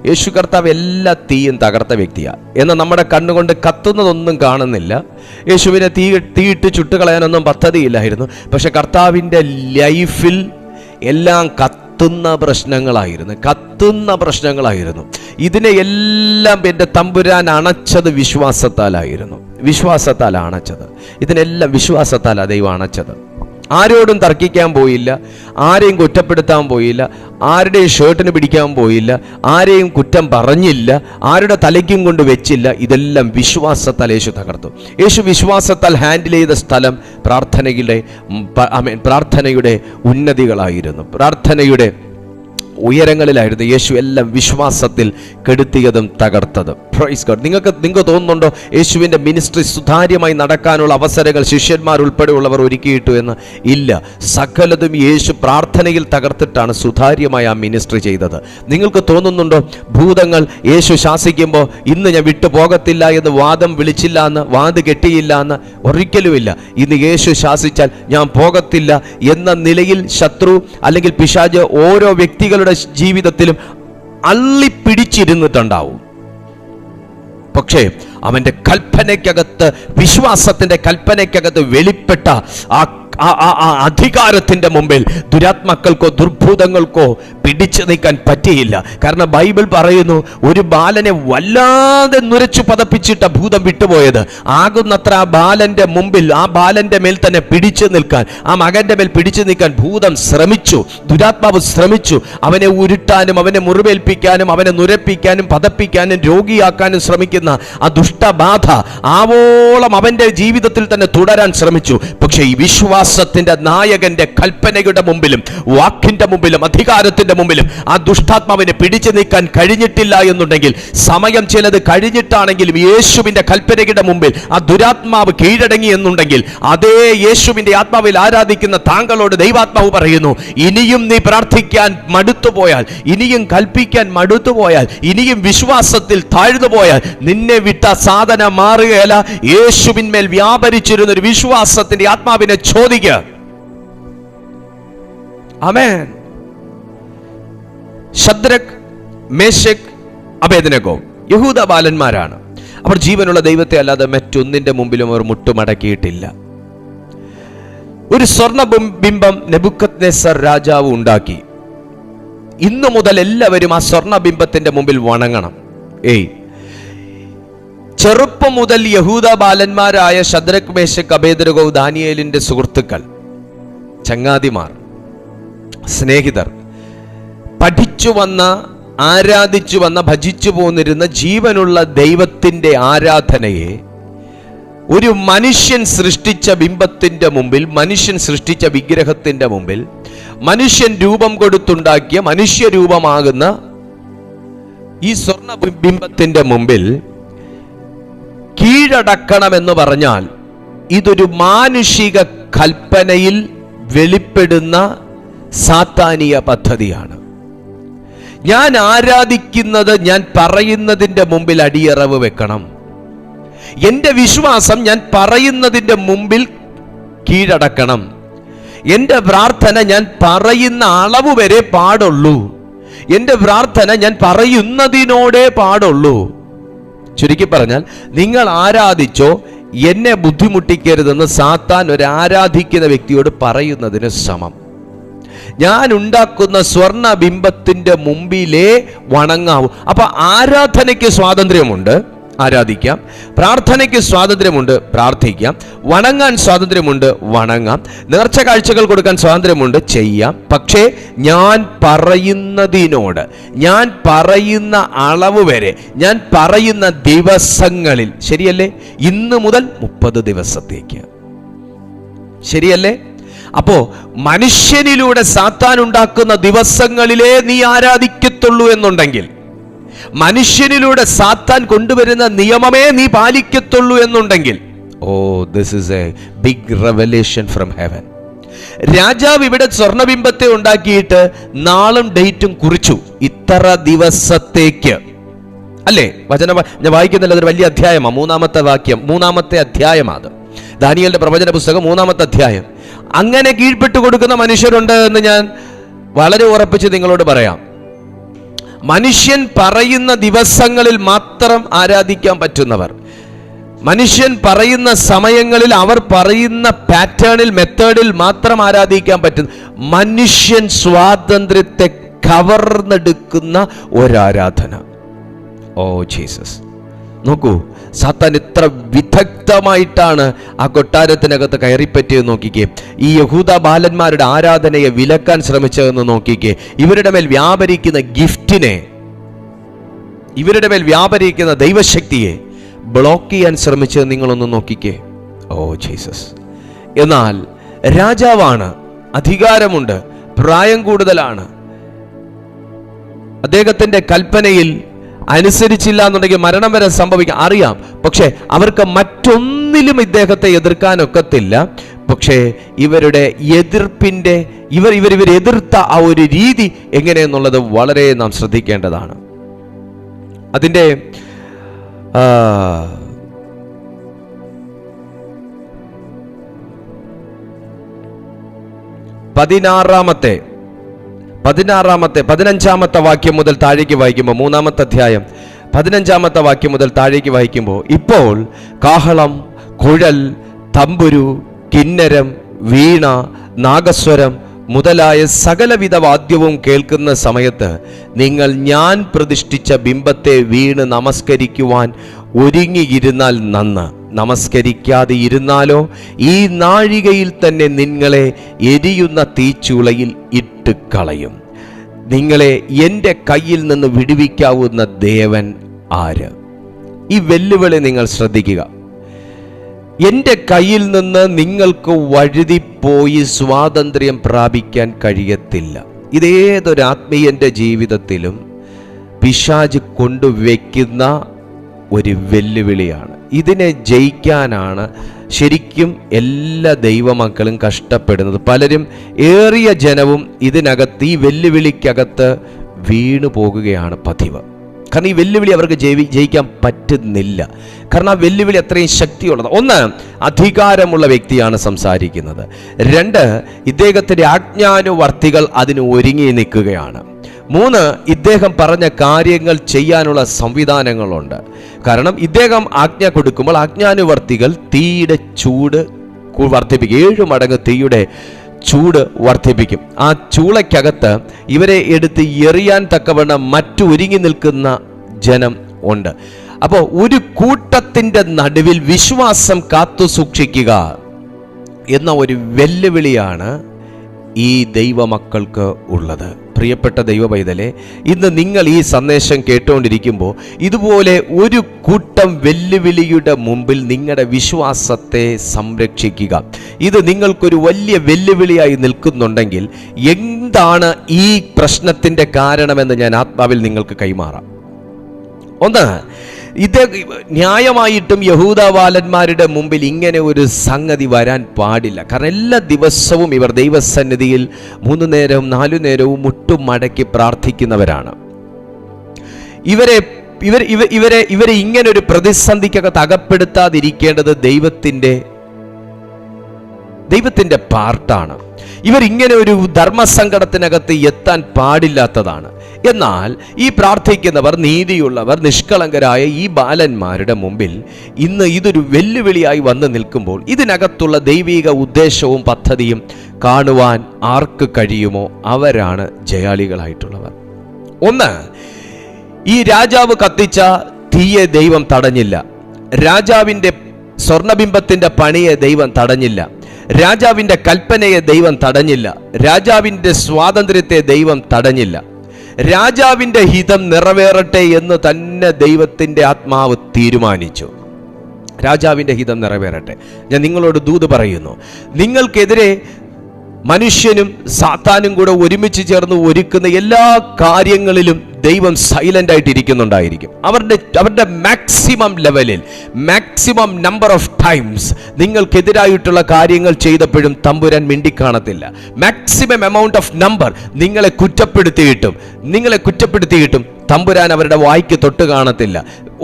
യേശു കർത്താവ് എല്ലാ തീയും തകർത്ത വ്യക്തിയാണ്. എന്നാൽ നമ്മുടെ കണ്ണുകൊണ്ട് കത്തുന്നതൊന്നും കാണുന്നില്ല. യേശുവിനെ തീയിട്ട് ചുട്ടുകളയാനൊന്നും പദ്ധതിയില്ലായിരുന്നു. പക്ഷെ കർത്താവിൻ്റെ ലൈഫിൽ എല്ലാം കത്തുന്ന പ്രശ്നങ്ങളായിരുന്നു. ഇതിനെ എല്ലാം എൻ്റെ തമ്പുരാൻ അണച്ചത് വിശ്വാസത്താലായിരുന്നു. ഇതിനെല്ലാം വിശ്വാസത്താലാണ് ദൈവം അണച്ചത്. ആരോടും തർക്കിക്കാൻ പോയില്ല, ആരെയും കുറ്റപ്പെടുത്താൻ പോയില്ല, ആരുടെയും ഷർട്ടിന് പിടിക്കാൻ പോയില്ല, ആരെയും കുറ്റം പറഞ്ഞില്ല, ആരുടെ തലയ്ക്കും കൊണ്ട് വെച്ചില്ല. ഇതെല്ലാം വിശ്വാസത്താൽ യേശു തകർത്തു. യേശു വിശ്വാസത്താൽ ഹാൻഡിൽ ചെയ്ത സ്ഥലം പ്രാർത്ഥനയുടെ ഉന്നതികളായിരുന്നു, പ്രാർത്ഥനയുടെ ഉയരങ്ങളിലായിരുന്നു യേശു എല്ലാം വിശ്വാസത്തിൽ കെടുത്തിയതും തകർത്തതും. Praise God. നിങ്ങൾക്ക് തോന്നുന്നുണ്ടോ യേശുവിൻ്റെ മിനിസ്ട്രി സുതാര്യമായി നടക്കാനുള്ള അവസരങ്ങൾ ശിഷ്യന്മാർ ഉൾപ്പെടെയുള്ളവർ ഒരുക്കിയിട്ടു എന്ന്? ഇല്ല. സകലതും യേശു പ്രാർത്ഥനയിൽ തകർത്തിട്ടാണ് സുതാര്യമായി ആ മിനിസ്ട്രി ചെയ്തത്. നിങ്ങൾക്ക് തോന്നുന്നുണ്ടോ ഭൂതങ്ങൾ യേശു ശാസിക്കുമ്പോൾ ഇന്ന് ഞാൻ വിട്ടു പോകത്തില്ല എന്ന് വാദം വിളിച്ചില്ല എന്ന്, വാത് കെട്ടിയില്ല എന്ന്? ഒരിക്കലുമില്ല. ഇന്ന് യേശു ശാസിച്ചാൽ ഞാൻ പോകത്തില്ല എന്ന നിലയിൽ ശത്രു അല്ലെങ്കിൽ പിശാച് ഓരോ വ്യക്തികളുടെ ജീവിതത്തിലും അള്ളിപ്പിടിച്ചിരുന്നിട്ടുണ്ടാവും. പക്ഷേ അവൻ്റെ കൽപ്പനയ്ക്കകത്ത്, വിശ്വാസത്തിൻ്റെ കൽപ്പനയ്ക്കകത്ത് വെളിപ്പെട്ട ആ അധികാരത്തിൻ്റെ മുമ്പിൽ ദുരാത്മാക്കൾക്കോ ദുർഭൂതങ്ങൾക്കോ പിടിച്ചു നിൽക്കാൻ പറ്റിയില്ല. കാരണം ബൈബിൾ പറയുന്നു, ഒരു ബാലനെ വല്ലാതെ നുരച്ചു പതപ്പിച്ചിട്ട ഭൂതം വിട്ടുപോയത്. ആകുന്നത്ര ആ ബാലന്റെ മുമ്പിൽ, ആ ബാലന്റെ മേൽ തന്നെ പിടിച്ചു നിൽക്കാൻ, ആ മകന്റെ മേൽ പിടിച്ചു നിൽക്കാൻ ഭൂതം ശ്രമിച്ചു, ദുരാത്മാവ് ശ്രമിച്ചു. അവനെ ഉരുട്ടാനും അവനെ മുറിവേൽപ്പിക്കാനും അവനെ നുരപ്പിക്കാനും പതപ്പിക്കാനും രോഗിയാക്കാനും ശ്രമിക്കുന്ന ആ ദുഷ്ടബാധ ആവോളം അവന്റെ ജീവിതത്തിൽ തന്നെ തുടരാൻ ശ്രമിച്ചു. പക്ഷേ ഈ വിശ്വാസത്തിന്റെ നായകന്റെ കൽപ്പനയുടെ മുമ്പിലും വാക്കിന്റെ മുമ്പിലും അധികാരത്തിന്റെ മുമ്പിലും ആ ദുഷ്ടാത്മാവിനെ പിടിച്ചു നീക്കാൻ കഴിഞ്ഞിട്ടില്ല എന്നുണ്ടെങ്കിൽ, സമയം ചിലത് കഴിഞ്ഞിട്ടാണെങ്കിലും യേശുവിന്റെ കൽപ്പനയുടെ മുമ്പിൽ ആ ദുരാത്മാവ് കീഴടങ്ങി എന്നുണ്ടെങ്കിൽ, അതേ യേശുവിന്റെ ആത്മാവിൽ ആരാധിക്കുന്ന താങ്കളോട് ദൈവാത്മാവ് പറയുന്നു, ഇനിയും നീ പ്രാർത്ഥിക്കാൻ മടുത്തുപോയാൽ, ഇനിയും കൽപ്പിക്കാൻ മടുത്തുപോയാൽ, ഇനിയും വിശ്വാസത്തിൽ താഴ്ന്നുപോയാൽ നിന്നെ വിട്ട സാധനം മാറുകയല്ല. യേശുവിന്മേൽ വ്യാപരിച്ചിരുന്ന ഒരു വിശ്വാസത്തിന്റെ ആത്മാവിനെ ചോദിക്കുക. ആമേൻ. ശദ്രക്, മേശക്, അബേദ്നെഗോ യഹൂദ ബാലന്മാരാണ്. അവർ ജീവനുള്ള ദൈവത്തെ അല്ലാതെ മറ്റൊന്നിന്റെ മുമ്പിലും അവർ മുട്ടുമടക്കിയിട്ടില്ല. ഒരു സ്വർണ്ണ ബിംബം നെബൂഖദ്നേസർ രാജാവ് ഉണ്ടാക്കി. ഇന്നു മുതൽ എല്ലാവരും ആ സ്വർണ്ണ ബിംബത്തിന്റെ മുമ്പിൽ വണങ്ങണം. ചെറുപ്പം മുതൽ യഹൂദ ബാലന്മാരായ ശദ്രക്, മേശക്, അബേദ്നെഗോ, ദാനിയേലിന്റെ സുഹൃത്തുക്കൾ, ചങ്ങാതിമാർ, സ്നേഹിതർ, പഠിച്ചു വന്ന, ആരാധിച്ചു വന്ന, ഭജിച്ചു പോന്നിരുന്ന ജീവനുള്ള ദൈവത്തിന്റെ ആരാധനയെ ഒരു മനുഷ്യൻ സൃഷ്ടിച്ച ബിംബത്തിന്റെ മുമ്പിൽ, മനുഷ്യൻ സൃഷ്ടിച്ച വിഗ്രഹത്തിന്റെ മുമ്പിൽ, മനുഷ്യൻ രൂപം കൊടുത്തുണ്ടാക്കിയ മനുഷ്യരൂപമാകുന്ന ഈ സ്വർണ്ണ ബിംബത്തിന്റെ മുമ്പിൽ കീഴടക്കണമെന്ന് പറഞ്ഞാൽ ഇതൊരു മാനുഷിക കൽപ്പനയിൽ വെളിപ്പെടുന്ന സാത്താനിയ പദ്ധതിയാണ്. ഞാൻ ആരാധിക്കുന്നത് ഞാൻ പറയുന്നതിൻ്റെ മുമ്പിൽ അടിയറവ് വെക്കണം. എൻ്റെ വിശ്വാസം ഞാൻ പറയുന്നതിൻ്റെ മുമ്പിൽ കീഴടക്കണം. എൻ്റെ പ്രാർത്ഥന ഞാൻ പറയുന്ന അളവ് വരെ പാടുള്ളൂ. എൻ്റെ പ്രാർത്ഥന ഞാൻ പറയുന്നതിനോടേ പാടുള്ളൂ. ചുരുക്കി പറഞ്ഞാൽ, നിങ്ങൾ ആരാധിച്ചോ, എന്നെ ബുദ്ധിമുട്ടിക്കരുതെന്ന് സാത്താൻ ഒരു ആരാധിക്കുന്ന വ്യക്തിയോട് പറയുന്നതിന് സമം. ഞാൻ ഉണ്ടാക്കുന്ന സ്വർണ്ണ ബിംബത്തിന്റെ മുമ്പിലേ വണങ്ങാവൂ. അപ്പൊ ആരാധനയ്ക്ക് സ്വാതന്ത്ര്യമുണ്ട്, ആരാധിക്കാം. പ്രാർത്ഥനയ്ക്ക് സ്വാതന്ത്ര്യമുണ്ട്, പ്രാർത്ഥിക്കാം. വണങ്ങാൻ സ്വാതന്ത്ര്യമുണ്ട്, വണങ്ങാം. നേർച്ച കാഴ്ചകൾ കൊടുക്കാൻ സ്വാതന്ത്ര്യമുണ്ട്, ചെയ്യാം. പക്ഷേ ഞാൻ പറയുന്നതിനോട്, ഞാൻ പറയുന്ന അളവ് വരെ, ഞാൻ പറയുന്ന ദിവസങ്ങളിൽ, ശരിയല്ലേ? ഇന്ന് മുതൽ 30 ദിവസത്തേക്ക്, ശരിയല്ലേ? അപ്പോ മനുഷ്യനിലൂടെ സാത്താൻ ഉണ്ടാക്കുന്ന ദിവസങ്ങളിലേ നീ ആരാധിക്കത്തുള്ളൂ എന്നുണ്ടെങ്കിൽ, മനുഷ്യനിലൂടെ സാത്താൻ കൊണ്ടുവരുന്ന നിയമമേ നീ പാലിക്കത്തുള്ളൂ എന്നുണ്ടെങ്കിൽ, this is a big revelation from heaven. രാജാവ് ഇവിടെ സ്വർണ്ണബിംബത്തെ ഉണ്ടാക്കിയിട്ട് നാളും ഡേറ്റും കുറിച്ചു, ഇത്ര ദിവസത്തേക്ക്, അല്ലേ? വചനം ഞാൻ വായിക്കുന്നില്ല, അതൊരു വലിയ അധ്യായമാണ്. 3-ാമത്തെ വാക്യം, 3-ാമത്തെ അധ്യായമാണ് ദാനിയേലിന്റെ പ്രവചന പുസ്തകം, 3-ാമത്തെ അധ്യായം. അങ്ങനെ കീഴ്പ്പെട്ടു കൊടുക്കുന്ന മനുഷ്യരുണ്ട് എന്ന് ഞാൻ വളരെ ഉറപ്പിച്ച് നിങ്ങളോട് പറയാം. മനുഷ്യൻ പറയുന്ന ദിവസങ്ങളിൽ മാത്രം ആരാധിക്കാൻ പറ്റുന്നവർ, മനുഷ്യൻ പറയുന്ന സമയങ്ങളിൽ അവർ പറയുന്ന പാറ്റേണിൽ, മെത്തേഡിൽ മാത്രം ആരാധിക്കാൻ പറ്റുന്ന, മനുഷ്യൻ സ്വാതന്ത്ര്യത്തെ കവർന്നെടുക്കുന്ന ഒരാരാധന. ജീസസ്. നോക്കൂ, സാത്താൻ എത്ര വിദഗ്ധമായിട്ടാണ് ആ കൊട്ടാരത്തിനകത്ത് കയറിപ്പറ്റിയത് നോക്കിക്കേ. ഈ യഹൂദ ബാലന്മാരുടെ ആരാധനയെ വിലക്കാൻ ശ്രമിച്ചതെന്ന് നോക്കിക്കേ. ഇവരുടെ മേൽ വ്യാപരിക്കുന്ന ഗിഫ്റ്റിനെ, ഇവരുടെ മേൽ വ്യാപരിക്കുന്ന ദൈവശക്തിയെ ബ്ലോക്ക് ചെയ്യാൻ ശ്രമിച്ചത് നിങ്ങളൊന്ന് നോക്കിക്കേ. ജീസസ്. എന്നാൽ രാജാവാണ്, അധികാരമുണ്ട്, പ്രായം കൂടുതലാണ്, അദ്ദേഹത്തിൻ്റെ കൽപ്പനയിൽ അനുസരിച്ചില്ല എന്നുണ്ടെങ്കിൽ മരണം വരെ സംഭവിക്കാം, അറിയാം. പക്ഷേ അവർക്ക് മറ്റൊന്നിലും ഇദ്ദേഹത്തെ എതിർക്കാനൊക്കത്തില്ല. പക്ഷേ ഇവരുടെ എതിർപ്പിൻ്റെ ഇവർ എതിർത്ത ആ ഒരു രീതി എങ്ങനെയെന്നുള്ളത് വളരെ നാം ശ്രദ്ധിക്കേണ്ടതാണ്. അതിൻ്റെ 15 വാക്യം മുതൽ താഴേക്ക് വായിക്കുമ്പോൾ, 3-ാമത്തെ അധ്യായം 15-ാമത്തെ വാക്യം മുതൽ താഴേക്ക് വായിക്കുമ്പോൾ, ഇപ്പോൾ കാഹളം, കുഴൽ, തമ്പുരു, കിന്നരം, വീണ, നാഗസ്വരം മുതലായ സകലവിധ വാദ്യവും കേൾക്കുന്ന സമയത്ത് നിങ്ങൾ ഞാൻ പ്രതിഷ്ഠിച്ച ബിംബത്തെ വീണ് നമസ്കരിക്കുവാൻ ഒരുങ്ങിയിരുന്നാൽ നന്ന്. നമസ്കരിക്കാതെ ഇരുന്നാലോ ഈ നാഴികയിൽ തന്നെ നിങ്ങളെ എരിയുന്ന തീച്ചൂളയിൽ ഇട്ട് കളയും. നിങ്ങളെ എൻ്റെ കയ്യിൽ നിന്ന് വിടുവിക്കാവുന്ന ദേവൻ ആര്? ഈ വെല്ലുവിളി നിങ്ങൾ ശ്രദ്ധിക്കുക. എൻ്റെ കയ്യിൽ നിന്ന് നിങ്ങൾക്ക് വഴുതിപ്പോയി സ്വാതന്ത്ര്യം പ്രാപിക്കാൻ കഴിയത്തില്ല. ഇതേതൊരു ആത്മീയൻ്റെ ജീവിതത്തിലും പിശാച് കൊണ്ടുവയ്ക്കുന്ന ഒരു വെല്ലുവിളിയാണ്. ഇതിനെ ജയിക്കാനാണ് ശരിക്കും എല്ലാ ദൈവമക്കളും കഷ്ടപ്പെടുന്നത്. പലരും, ഏറിയ ജനവും ഇതിനകത്ത്, ഈ വെല്ലുവിളിക്കകത്ത് വീണു പോകുകയാണ് പതിവ്. കാരണം ഈ വെല്ലുവിളി അവർക്ക് ജയിക്കാൻ പറ്റുന്നില്ല. കാരണം ആ വെല്ലുവിളി അത്രയും ശക്തിയുള്ളത്. ഒന്ന്, അധികാരമുള്ള വ്യക്തിയാണ് സംസാരിക്കുന്നത്. 2, ഇദ്ദേഹത്തിൻ്റെ ആജ്ഞാനുവർത്തികൾ അതിന് ഒരുങ്ങി നിൽക്കുകയാണ്. 3, ഇദ്ദേഹം പറഞ്ഞ കാര്യങ്ങൾ ചെയ്യാനുള്ള സംവിധാനങ്ങളുണ്ട്. കാരണം ഇദ്ദേഹം ആജ്ഞ കൊടുക്കുമ്പോൾ ആജ്ഞാനുവർത്തികൾ തീയുടെ ചൂട് വർദ്ധിപ്പിക്കും. 7 മടങ്ങ് തീയുടെ ചൂട് വർദ്ധിപ്പിക്കും. ആ ചൂളയ്ക്കകത്ത് ഇവരെ എടുത്ത് എറിയാൻ തക്കവണ്ണം മറ്റു ഒരുങ്ങി നിൽക്കുന്ന ജനം ഉണ്ട്. അപ്പോൾ ഒരു കൂട്ടത്തിൻ്റെ നടുവിൽ വിശ്വാസം കാത്തു സൂക്ഷിക്കുക എന്ന ഒരു വെല്ലുവിളിയാണ് ഈ ദൈവമക്കൾക്ക് ഉള്ളത്. പ്രിയപ്പെട്ട ദൈവ പൈതലേ, ഇന്ന് നിങ്ങൾ ഈ സന്ദേശം കേട്ടുകൊണ്ടിരിക്കുമ്പോൾ ഇതുപോലെ ഒരു കൂട്ടം വെല്ലുവിളിയുടെ മുമ്പിൽ നിങ്ങളുടെ വിശ്വാസത്തെ സംരക്ഷിക്കുക. ഇത് നിങ്ങൾക്കൊരു വലിയ വെല്ലുവിളിയായി നിൽക്കുന്നുണ്ടെങ്കിൽ എന്താണ് ഈ പ്രശ്നത്തിൻ്റെ കാരണമെന്ന് ഞാൻ ആത്മാവിൽ നിങ്ങൾക്ക് കൈമാറാം. ഒന്ന്, ഇത് ന്യായമായിട്ടും യഹൂദ ബാലന്മാരുടെ മുമ്പിൽ ഇങ്ങനെ ഒരു സംഗതി വരാൻ പാടില്ല. കാരണം എല്ലാ ദിവസവും ഇവർ ദൈവസന്നിധിയിൽ 3 നേരവും 4 നേരവും മുട്ടുമടക്കി പ്രാർത്ഥിക്കുന്നവരാണ്. ഇവരെ ഇങ്ങനെ ഒരു പ്രതിസന്ധിക്കകത്ത് അകപ്പെടുത്താതിരിക്കേണ്ടത് ദൈവത്തിൻ്റെ പാർട്ടാണ്. ഇവരിങ്ങനെ ഒരു ധർമ്മസങ്കടത്തിനകത്ത് എത്താൻ പാടില്ലാത്തതാണ്. എന്നാൽ ഈ പ്രാർത്ഥിക്കുന്നവർ, നീതിയുള്ളവർ, നിഷ്കളങ്കരായ ഈ ബാലന്മാരുടെ മുമ്പിൽ ഇന്ന് ഇതൊരു വെല്ലുവിളിയായി വന്ന് നിൽക്കുമ്പോൾ ഇതിനകത്തുള്ള ദൈവിക ഉദ്ദേശവും പദ്ധതിയും കാണുവാൻ ആർക്ക് കഴിയുമോ അവരാണ് ജയാളികളായിട്ടുള്ളവർ. ഒന്ന്, ഈ രാജാവ് കത്തിച്ച തീയെ ദൈവം തടഞ്ഞില്ല. രാജാവിൻ്റെ സ്വർണബിംബത്തിൻ്റെ പണിയെ ദൈവം തടഞ്ഞില്ല. രാജാവിൻ്റെ കൽപ്പനയെ ദൈവം തടഞ്ഞില്ല. രാജാവിൻ്റെ സ്വാതന്ത്ര്യത്തെ ദൈവം തടഞ്ഞില്ല. രാജാവിൻ്റെ ഹിതം നിറവേറട്ടെ എന്ന് തന്നെ ദൈവത്തിൻ്റെ ആത്മാവ് തീരുമാനിച്ചു. രാജാവിൻ്റെ ഹിതം നിറവേറട്ടെ. ഞാൻ നിങ്ങളോട് ദൂത് പറയുന്നു, നിങ്ങൾക്കെതിരെ മനുഷ്യനും സാത്താനും കൂടെ ഒരുമിച്ച് ചേർന്ന് ഒരുക്കുന്ന എല്ലാ കാര്യങ്ങളിലും ദൈവം സൈലന്റ് ആയിട്ടിരിക്കുന്നുണ്ടായിരിക്കും. അവരുടെ മാക്സിമം ലെവലിൽ, മാക്സിമം നമ്പർ ഓഫ് ടൈംസ് നിങ്ങൾക്കെതിരായിട്ടുള്ള കാര്യങ്ങൾ ചെയ്തപ്പോഴും തമ്പുരാൻ മിണ്ടിക്കാണത്തില്ല. മാക്സിമം എമൗണ്ട് ഓഫ് നമ്പർ നിങ്ങളെ കുറ്റപ്പെടുത്തിയിട്ടും തമ്പുരാൻ അവരുടെ വായ്ക്ക് തൊട്ട് കാണത്തില്ല.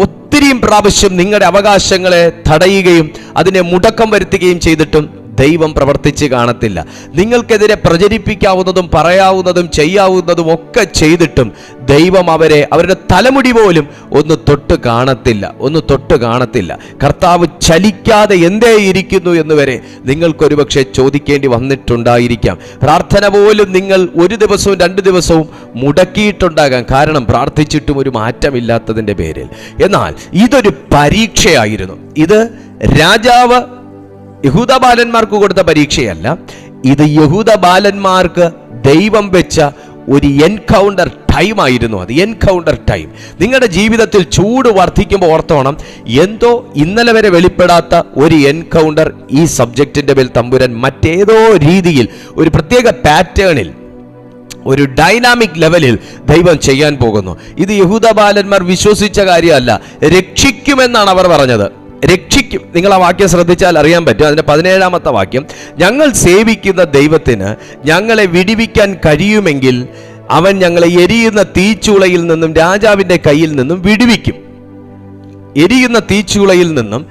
ഒത്തിരിയും പ്രാവശ്യം നിങ്ങളുടെ അവകാശങ്ങളെ തടയുകയും അതിനെ മുടക്കം വരുത്തുകയും ചെയ്തിട്ടും ദൈവം പ്രവർത്തിച്ച് കാണത്തില്ല. നിങ്ങൾക്കെതിരെ പ്രചരിപ്പിക്കാവുന്നതും പറയാവുന്നതും ചെയ്യാവുന്നതും ഒക്കെ ചെയ്തിട്ടും ദൈവം അവരുടെ തലമുടി പോലും ഒന്ന് തൊട്ട് കാണത്തില്ല. കർത്താവ് ചലിക്കാതെ എന്തേ ഇരിക്കുന്നു എന്ന് വരെ നിങ്ങൾക്കൊരു പക്ഷേ ചോദിക്കേണ്ടി വന്നിട്ടുണ്ടായിരിക്കാം. പ്രാർത്ഥന പോലും നിങ്ങൾ 1 ദിവസവും 2 ദിവസവും മുടക്കിയിട്ടുണ്ടാകാം. കാരണം പ്രാർത്ഥിച്ചിട്ടും ഒരു മാറ്റമില്ലാത്തതിൻ്റെ പേരിൽ. എന്നാൽ ഇതൊരു പരീക്ഷയായിരുന്നു. ഇത് രാജാവ് യഹൂദ ബാലന്മാർക്ക് കൊടുത്ത പരീക്ഷയല്ല. ഇത് യഹൂദ ബാലന്മാർക്ക് ദൈവം വെച്ച ഒരു എൻകൗണ്ടർ ടൈം ആയിരുന്നു. അത് എൻകൗണ്ടർ ടൈം. നിങ്ങളുടെ ജീവിതത്തിൽ ചൂട് വർദ്ധിക്കുമ്പോൾ ഓർത്തോണം, എന്തോ ഇന്നലെ വരെ വെളിപ്പെടാത്ത ഒരു എൻകൗണ്ടർ ഈ സബ്ജക്റ്റിന്റെ മേൽ തമ്പുരാൻ മറ്റേതോ രീതിയിൽ ഒരു പ്രത്യേക പാറ്റേണിൽ ഒരു ഡൈനാമിക് ലെവലിൽ ദൈവം ചെയ്യാൻ പോകുന്നു. ഇത് യഹൂദ ബാലന്മാർ വിശ്വസിച്ച കാര്യമല്ല, രക്ഷിക്കുമെന്നാണ് അവർ പറഞ്ഞത്. രക്ഷിക്കും. നിങ്ങൾ ആ വാക്യം ശ്രദ്ധിച്ചാൽ അറിയാൻ പറ്റും. അതിന്റെ 17-ാമത്തെ വാക്യം, ഞങ്ങൾ സേവിക്കുന്ന ദൈവത്തിന് ഞങ്ങളെ വിടുവിക്കാൻ കഴിയുമെങ്കിൽ അവൻ ഞങ്ങളെ എരിയുന്ന തീച്ചൂളയിൽ നിന്നും രാജാവിന്റെ കയ്യിൽ നിന്നും വിടുവിക്കും. എരിയുന്ന തീച്ചൂളയിൽ നിന്നും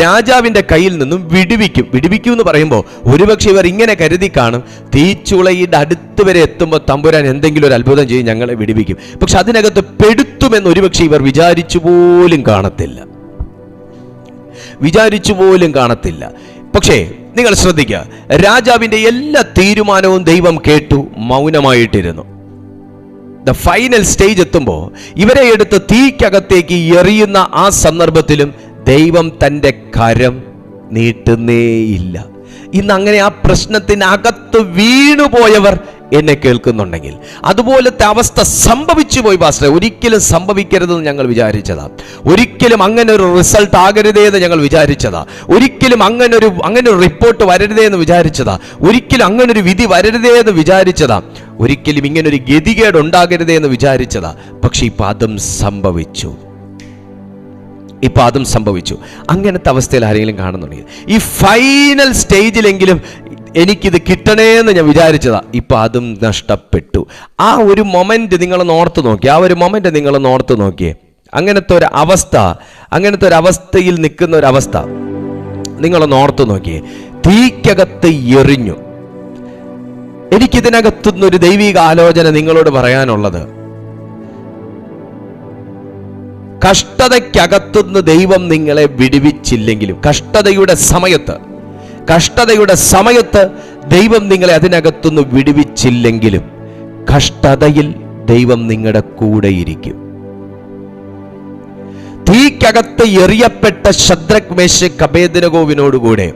രാജാവിന്റെ കയ്യിൽ നിന്നും വിടുവിക്കും. വിടുവിക്കും എന്ന് പറയുമ്പോൾ ഒരുപക്ഷെ ഇവർ ഇങ്ങനെ കരുതി കാണും, തീച്ചൂളയുടെ അടുത്ത് വരെ എത്തുമ്പോൾ തമ്പുരാൻ എന്തെങ്കിലും ഒരു അത്ഭുതം ചെയ്ത് ഞങ്ങളെ വിടുവിക്കും. പക്ഷെ അതിനകത്ത് പെടുത്തുമെന്ന് ഒരുപക്ഷെ ഇവർ വിചാരിച്ചു പോലും കാണത്തില്ല. പക്ഷേ നിങ്ങൾ ശ്രദ്ധിക്കുക, രാജാവിന്റെ എല്ലാ തീരുമാനവും ദൈവം കേട്ടു, മൗനമായിട്ടിരുന്നു. ദ ഫൈനൽ സ്റ്റേജ് എത്തുമ്പോൾ ഇവരെ എടുത്ത് തീക്കകത്തേക്ക് എറിയുന്ന ആ സന്ദർഭത്തിലും ദൈവം തൻ്റെ കരം നീട്ടുന്നേയില്ല. ഇന്ന് അങ്ങനെ ആ പ്രശ്നത്തിനകത്ത് വീണുപോയവർ എന്നെ കേൾക്കുന്നുണ്ടെങ്കിൽ, അതുപോലത്തെ അവസ്ഥ സംഭവിച്ചു പോയി പാസ്റ്റർ, ഒരിക്കലും സംഭവിക്കരുതെന്ന് ഞങ്ങൾ വിചാരിച്ചതാ, ഒരിക്കലും അങ്ങനെ ഒരു റിസൾട്ട് ആകരുതേ എന്ന് ഞങ്ങൾ വിചാരിച്ചതാ, ഒരിക്കലും അങ്ങനെ ഒരു റിപ്പോർട്ട് വരരുതേ എന്ന് വിചാരിച്ചതാ, ഒരിക്കലും അങ്ങനെ ഒരു വിധി വരരുതേ എന്ന് വിചാരിച്ചതാ, ഒരിക്കലും ഇങ്ങനൊരു ഗതികേട് ഉണ്ടാകരുതേ എന്ന് വിചാരിച്ചതാ. പക്ഷെ ഇപ്പൊ അതും സംഭവിച്ചു. അങ്ങനത്തെ അവസ്ഥയിൽ ആരെങ്കിലും കാണുന്നുണ്ടെങ്കിൽ, ഈ ഫൈനൽ സ്റ്റേജിലെങ്കിലും എനിക്കിത് കിട്ടണേന്ന് ഞാൻ വിചാരിച്ചതാ, ഇപ്പൊ അതും നഷ്ടപ്പെട്ടു. ആ ഒരു മൊമെന്റ് നിങ്ങളൊന്ന് ഓർത്ത് നോക്കിയേ. അങ്ങനത്തെ ഒരു അവസ്ഥയിൽ നിൽക്കുന്ന ഒരു അവസ്ഥ നിങ്ങളൊന്ന് ഓർത്ത് നോക്കിയേ. തീക്കകത്ത് എറിഞ്ഞു. എനിക്കിതിനകത്തുനിന്നൊരു ദൈവിക ആലോചന നിങ്ങളോട് പറയാനുള്ളത്, കഷ്ടതയ്ക്കകത്തുനിന്ന് ദൈവം നിങ്ങളെ വിടുവിച്ചില്ലെങ്കിലും, കഷ്ടതയുടെ സമയത്ത് ദൈവം നിങ്ങളെ അതിനകത്തുനിന്ന് വിടുവിച്ചില്ലെങ്കിലും, കഷ്ടതയിൽ ദൈവം നിങ്ങളുടെ കൂടെയിരിക്കും. തീക്കകത്ത് എറിയപ്പെട്ട ശദ്രക്, മേശക്, അബേദ്നെഗോവിനോടുകൂടെ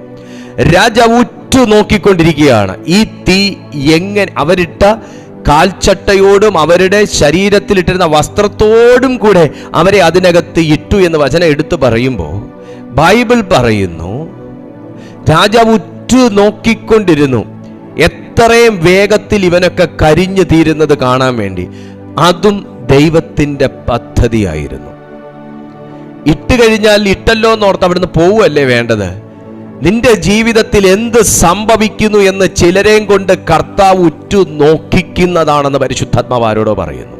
രാജാവ് ഉറ്റു നോക്കിക്കൊണ്ടിരിക്കുകയാണ്. ഈ തീ എങ്ങനെ അവരിട്ട കാൽച്ചട്ടയോടും അവരുടെ ശരീരത്തിലിട്ടിരുന്ന വസ്ത്രത്തോടും കൂടെ അവരെ അതിനകത്ത് ഇട്ടു എന്ന് വചനം എടുത്തു പറയുമ്പോൾ ബൈബിൾ പറയുന്നു, രാജാവ് ഉറ്റു നോക്കിക്കൊണ്ടിരുന്നു എത്രയും വേഗത്തിൽ ഇവനൊക്കെ കരിഞ്ഞു തീരുന്നത് കാണാൻ വേണ്ടി. അതും ദൈവത്തിന്റെ പദ്ധതിയായിരുന്നു. ഇട്ട് കഴിഞ്ഞാൽ ഇട്ടല്ലോ എന്നോർത്ത് അവിടുന്ന് പോവുകയല്ലേ വേണ്ടത്. നിന്റെ ജീവിതത്തിൽ എന്ത് സംഭവിക്കുന്നു എന്ന് ചിലരെയും കൊണ്ട് കർത്താവ് ഉറ്റു നോക്കിക്കുന്നതാണെന്ന് പരിശുദ്ധാത്മാവ് ആരോടോ പറയുന്നു.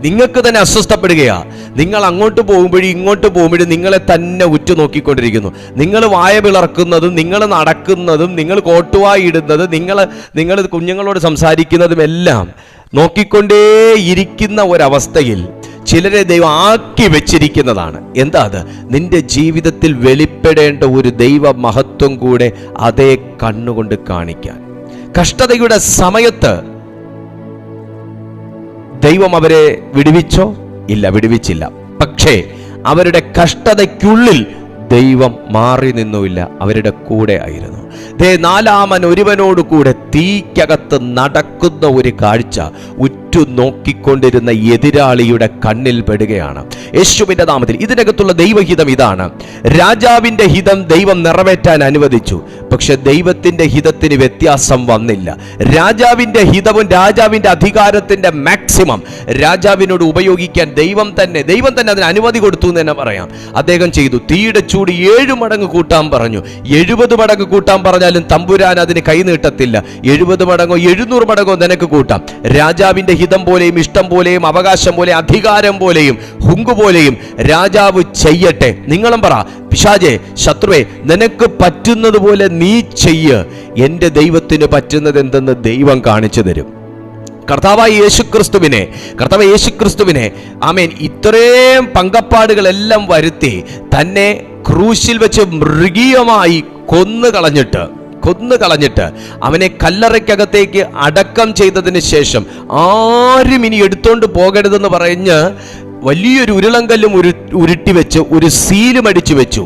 നിങ്ങൾക്ക് തന്നെ അസ്വസ്ഥപ്പെടുകയാ. നിങ്ങൾ അങ്ങോട്ട് പോകുമ്പോഴും ഇങ്ങോട്ട് പോകുമ്പോഴും നിങ്ങളെ തന്നെ ഉറ്റു നോക്കിക്കൊണ്ടിരിക്കുന്നു. നിങ്ങൾ വായ പിളർക്കുന്നതും നിങ്ങൾ നടക്കുന്നതും നിങ്ങൾ കോട്ടുവായി ഇടുന്നതും നിങ്ങൾ കുഞ്ഞുങ്ങളോട് സംസാരിക്കുന്നതും എല്ലാം നോക്കിക്കൊണ്ടേയിരിക്കുന്ന ഒരവസ്ഥയിൽ ചിലരെ ദൈവം ആക്കി വെച്ചിരിക്കുന്നതാണ്. എന്താ അത്? നിന്റെ ജീവിതത്തിൽ വെളിപ്പെടേണ്ട ഒരു ദൈവ മഹത്വം കൂടെ അതേ കണ്ണുകൊണ്ട് കാണിക്കാൻ. കഷ്ടതയുടെ സമയത്ത് ദൈവം അവരെ വിടുവിച്ചോ? ഇല്ല, വിടുവിച്ചില്ല. പക്ഷേ അവരുടെ കഷ്ടതയ്ക്കുള്ളിൽ ദൈവം മാറി നിന്നുമില്ല, അവരുടെ കൂടെ ആയിരുന്നു. നാലാമൻ ഒരുവനോട് കൂടെ തീക്കകത്ത് നടക്കുന്ന ഒരു കാഴ്ച ഉറ്റു നോക്കിക്കൊണ്ടിരുന്ന എതിരാളിയുടെ കണ്ണിൽ പെടുകയാണ്. യേശുവിന്റെ നാമത്തിൽ ഇതിനകത്തുള്ള ദൈവഹിതം ഇതാണ്. രാജാവിന്റെ ഹിതം ദൈവം നിറവേറ്റാൻ അനുവദിച്ചു, പക്ഷെ ദൈവത്തിന്റെ ഹിതത്തിന് വ്യത്യാസം വന്നില്ല. രാജാവിന്റെ ഹിതവും രാജാവിന്റെ അധികാരത്തിന്റെ മാക്സിമം രാജാവിനോട് ഉപയോഗിക്കാൻ ദൈവം തന്നെ അതിന് അനുമതി കൊടുത്തു എന്ന് തന്നെ പറയാം. അദ്ദേഹം ചെയ്തു. തീയുടെ ചൂട് 7 മടങ്ങ് കൂട്ടാൻ പറഞ്ഞു. 70 മടങ്ങ് കൂട്ടാൻ പറഞ്ഞാലും തമ്പുരാൻ അതിന് കൈനീട്ടത്തില്ല. 70 മടങ്ങോ 700 മടങ്ങോ നിനക്ക് കൂട്ടാം. രാജാവിന്റെ ഹിതം പോലെയും ഇഷ്ടം പോലെയും അവകാശം പോലെ അധികാരം പോലെയും ഹുങ്ക് പോലെയും രാജാവ് ചെയ്യട്ടെ. നിങ്ങളും പറ, പിശാചേ, ശത്രുവേ, നിനക്ക് പറ്റുന്നത് പോലെ നീ ചെയ്യ്. എൻ്റെ ദൈവത്തിന് പറ്റുന്നത് എന്തെന്ന് ദൈവം കാണിച്ചു തരും. കർത്താവായ യേശുക്രിസ്തുവിനെ ആമേൻ ഇത്രയും പങ്കപ്പാടുകളെല്ലാം വരുത്തി തന്നെ ക്രൂശിൽ വെച്ച് മൃഗീയമായി കൊന്നു കളഞ്ഞിട്ട് അവനെ കല്ലറയ്ക്കകത്തേക്ക് അടക്കം ചെയ്തതിന് ശേഷം ആരും ഇനി എടുത്തോണ്ട് പോകരുതെന്ന് പറഞ്ഞ് വലിയൊരു ഉരുളങ്കല്ലും ഉരുട്ടി വെച്ച് ഒരു സീലും അടിച്ചു വെച്ചു.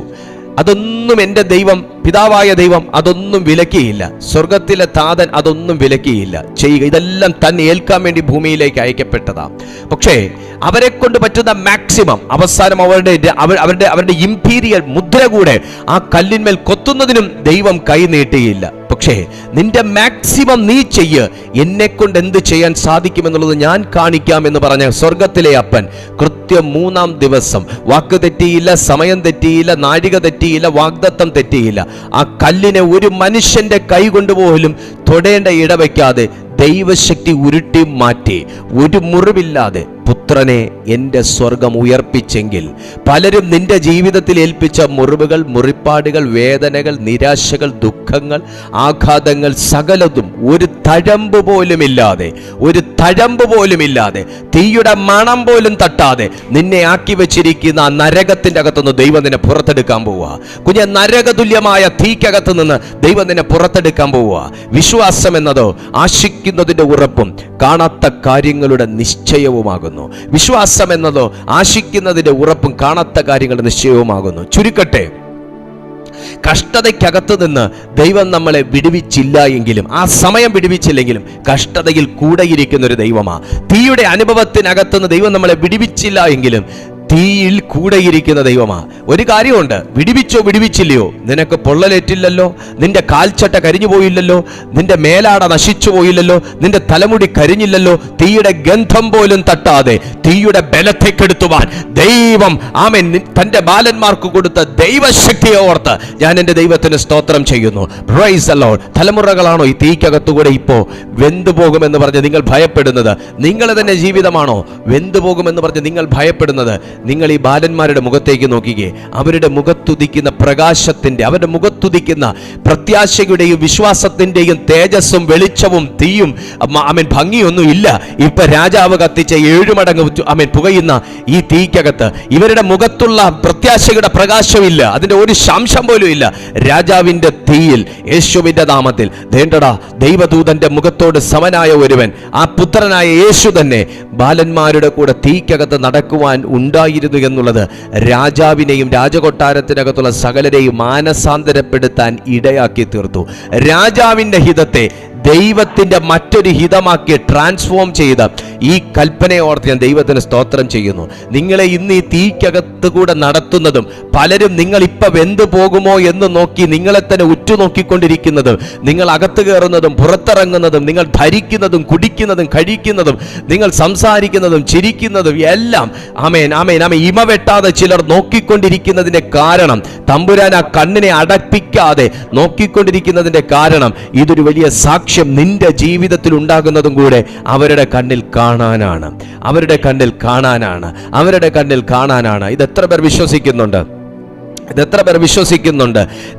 അതൊന്നും എൻ്റെ ദൈവം, പിതാവായ ദൈവം അതൊന്നും വിലക്കിയില്ല. സ്വർഗത്തിലെ താതൻ അതൊന്നും വിലക്കിയില്ല ചെയ്യുക. ഇതെല്ലാം തന്നെ ഏൽക്കാൻ വേണ്ടി ഭൂമിയിലേക്ക് അയക്കപ്പെട്ടതാ. പക്ഷേ അവരെ കൊണ്ട് പറ്റുന്ന മാക്സിമം അവസാനം അവരുടെ ഇംപീരിയൽ മുദ്ര കൂടെ ആ കല്ലിന്മേൽ കൊത്തുന്നതിനും ദൈവം കൈ നീട്ടിയില്ല. പക്ഷേ നിന്റെ മാക്സിമം നീ ചെയ്യ്, എന്നെ കൊണ്ട് എന്ത് ചെയ്യാൻ സാധിക്കുമെന്നുള്ളത് ഞാൻ കാണിക്കാം എന്ന് പറഞ്ഞ സ്വർഗത്തിലെ അപ്പൻ കൃത്യം 3-ാം ദിവസം വാക്ക് തെറ്റിയില്ല, സമയം തെറ്റിയില്ല, നാഴിക തെറ്റിയില്ല, വാഗ്ദത്തം തെറ്റിയില്ല. ആ കല്ലിനെ ഒരു മനുഷ്യന്റെ കൈ കൊണ്ടുപോലും തൊടേണ്ട ഇടവയ്ക്കാതെ ദൈവശക്തി ഉരുട്ടി മാറ്റി ഒരു മുറിവില്ലാതെ പുത്രനെ എൻ്റെ സ്വർഗം ഉയർപ്പിച്ചെങ്കിൽ പലരും നിന്റെ ജീവിതത്തിൽ ഏൽപ്പിച്ച മുറിവുകൾ, മുറിപ്പാടുകൾ, വേദനകൾ, നിരാശകൾ, ദുഃഖങ്ങൾ, ആഘാതങ്ങൾ സകലതും ഒരു തഴമ്പ് പോലുമില്ലാതെ തീയുടെ മണം പോലും തട്ടാതെ നിന്നെ ആക്കി വെച്ചിരിക്കുന്ന ആ നരകത്തിൻ്റെ അകത്തുനിന്ന് ദൈവം നിന്നെ പുറത്തെടുക്കാൻ പോവുക. കുഞ്ഞെ, നരകതുല്യമായ തീക്കകത്ത് നിന്ന് ദൈവം നിന്നെ പുറത്തെടുക്കാൻ പോവുക. വിശ്വാസം എന്നതോ ആശിക്കുന്നതിൻ്റെ ഉറപ്പും കാണാത്ത കാര്യങ്ങളുടെ നിശ്ചയവുമാകുന്നു. വിശ്വാസം എന്നതോ ആശിക്കുന്നതിന്റെ ഉറപ്പും കാണാത്ത കാര്യങ്ങളുടെ നിശ്ചയവുമാകുന്നു. ചുരുക്കട്ടെ, കഷ്ടതയ്ക്കകത്ത് നിന്ന് ദൈവം നമ്മളെ വിടുവിച്ചില്ല എങ്കിലും, ആ സമയം വിടുവിച്ചില്ലെങ്കിലും കഷ്ടതയിൽ കൂടെയിരിക്കുന്ന ഒരു ദൈവമാ. തീയുടെ അനുഭവത്തിനകത്തുനിന്ന് ദൈവം നമ്മളെ വിടുവിച്ചില്ല എങ്കിലും തീയിൽ കൂടെയിരിക്കുന്ന ദൈവമാ. ഒരു കാര്യമുണ്ട്, വിടുവിച്ചില്ലയോ, നിനക്ക് പൊള്ളലേറ്റില്ലല്ലോ, നിന്റെ കാൽച്ചട്ട കരിഞ്ഞു പോയില്ലല്ലോ, നിന്റെ മേലാട നശിച്ചു പോയില്ലല്ലോ, നിന്റെ തലമുടി കരിഞ്ഞില്ലല്ലോ. തീയുടെ ഗന്ധം പോലും തട്ടാതെ തീയുടെ ബലത്തെ കെടുത്തുവാൻ ദൈവം ആമേൻ തന്റെ ബാലന്മാർക്ക് കൊടുത്ത ദൈവശക്തിയെ ഓർത്ത് ഞാൻ എൻ്റെ ദൈവത്തിന് സ്തോത്രം ചെയ്യുന്നു. Praise the Lord. തലമുറകളാണോ ഈ തീക്കകത്തുകൂടെ ഇപ്പോ വെന്തുപോകുമെന്ന് പറഞ്ഞ് നിങ്ങൾ ഭയപ്പെടുന്നത്? നിങ്ങളെ തന്നെ ജീവിതമാണോ വെന്തുപോകുമെന്ന് പറഞ്ഞ് നിങ്ങൾ ഭയപ്പെടുന്നത്? നിങ്ങൾ ഈ ബാലന്മാരുടെ മുഖത്തേക്ക് നോക്കിക്കേ. അവരുടെ മുഖത്തുദിക്കുന്ന പ്രകാശത്തിന്റെ, അവരുടെ മുഖത്തുദിക്കുന്ന പ്രത്യാശയുടെയും വിശ്വാസത്തിന്റെയും തേജസ്സും വെളിച്ചവും തീയും ഭംഗിയൊന്നും ഇല്ല. ഇപ്പൊ രാജാവ് കത്തിച്ച 7 മടങ്ങ് പുകയുന്ന ഈ തീക്കകത്ത് ഇവരുടെ മുഖത്തുള്ള പ്രത്യാശയുടെ പ്രകാശമില്ല, അതിന്റെ ഒരു ശംശം പോലും ഇല്ല. രാജാവിന്റെ തീയിൽ യേശുവിന്റെ നാമത്തിൽ ദേണ്ടടാ, ദൈവദൂതന്റെ മുഖത്തോട് സമനായ ഒരുവൻ, ആ പുത്രനായ യേശു തന്നെ ബാലന്മാരുടെ കൂടെ തീക്കകത്ത് നടക്കുവാൻ ഉണ്ടായിരുന്നു എന്നുള്ളത് രാജാവിനെയും രാജകൊട്ടാരത്തിനകത്തുള്ള സകലരെയും മാനസാന്തരപ്പെടുത്താൻ ഇടയാക്കി തീർത്തു. രാജാവിന്റെ ഹിതത്തെ ദൈവത്തിന്റെ മറ്റൊരു ഹിതമാക്കി ട്രാൻസ്ഫോം ചെയ്ത ഈ കൽപ്പനയെ ഓർത്ത് ഞാൻ ദൈവത്തിന് സ്തോത്രം ചെയ്യുന്നു. നിങ്ങളെ ഇന്ന് ഈ തീക്കകത്ത് കൂടെ നടത്തുന്നതും പലരും നിങ്ങൾ ഇപ്പൊ വെന്തു പോകുമോ എന്ന് നോക്കി നിങ്ങളെ തന്നെ ഉറ്റുനോക്കിക്കൊണ്ടിരിക്കുന്നതും, നിങ്ങൾ അകത്ത് കയറുന്നതും പുറത്തിറങ്ങുന്നതും, നിങ്ങൾ ധരിക്കുന്നതും കുടിക്കുന്നതും കഴിക്കുന്നതും, നിങ്ങൾ സംസാരിക്കുന്നതും ചിരിക്കുന്നതും എല്ലാം ആമേൻ ആമേൻ ആമേൻ ഇമ വെട്ടാതെ ചിലർ നോക്കിക്കൊണ്ടിരിക്കുന്നതിന്റെ കാരണം, തമ്പുരാൻ ആ കണ്ണിനെ അടപ്പിക്കാതെ നോക്കിക്കൊണ്ടിരിക്കുന്നതിന്റെ കാരണം ഇതൊരു വലിയ സാക്ഷ്യം നിന്റെ ജീവിതത്തിൽ ഉണ്ടാകുന്നതും കൂടെ അവരുടെ കണ്ണിൽ കാണാനാണ്. ഇതെത്ര പേർ വിശ്വസിക്കുന്നുണ്ട്?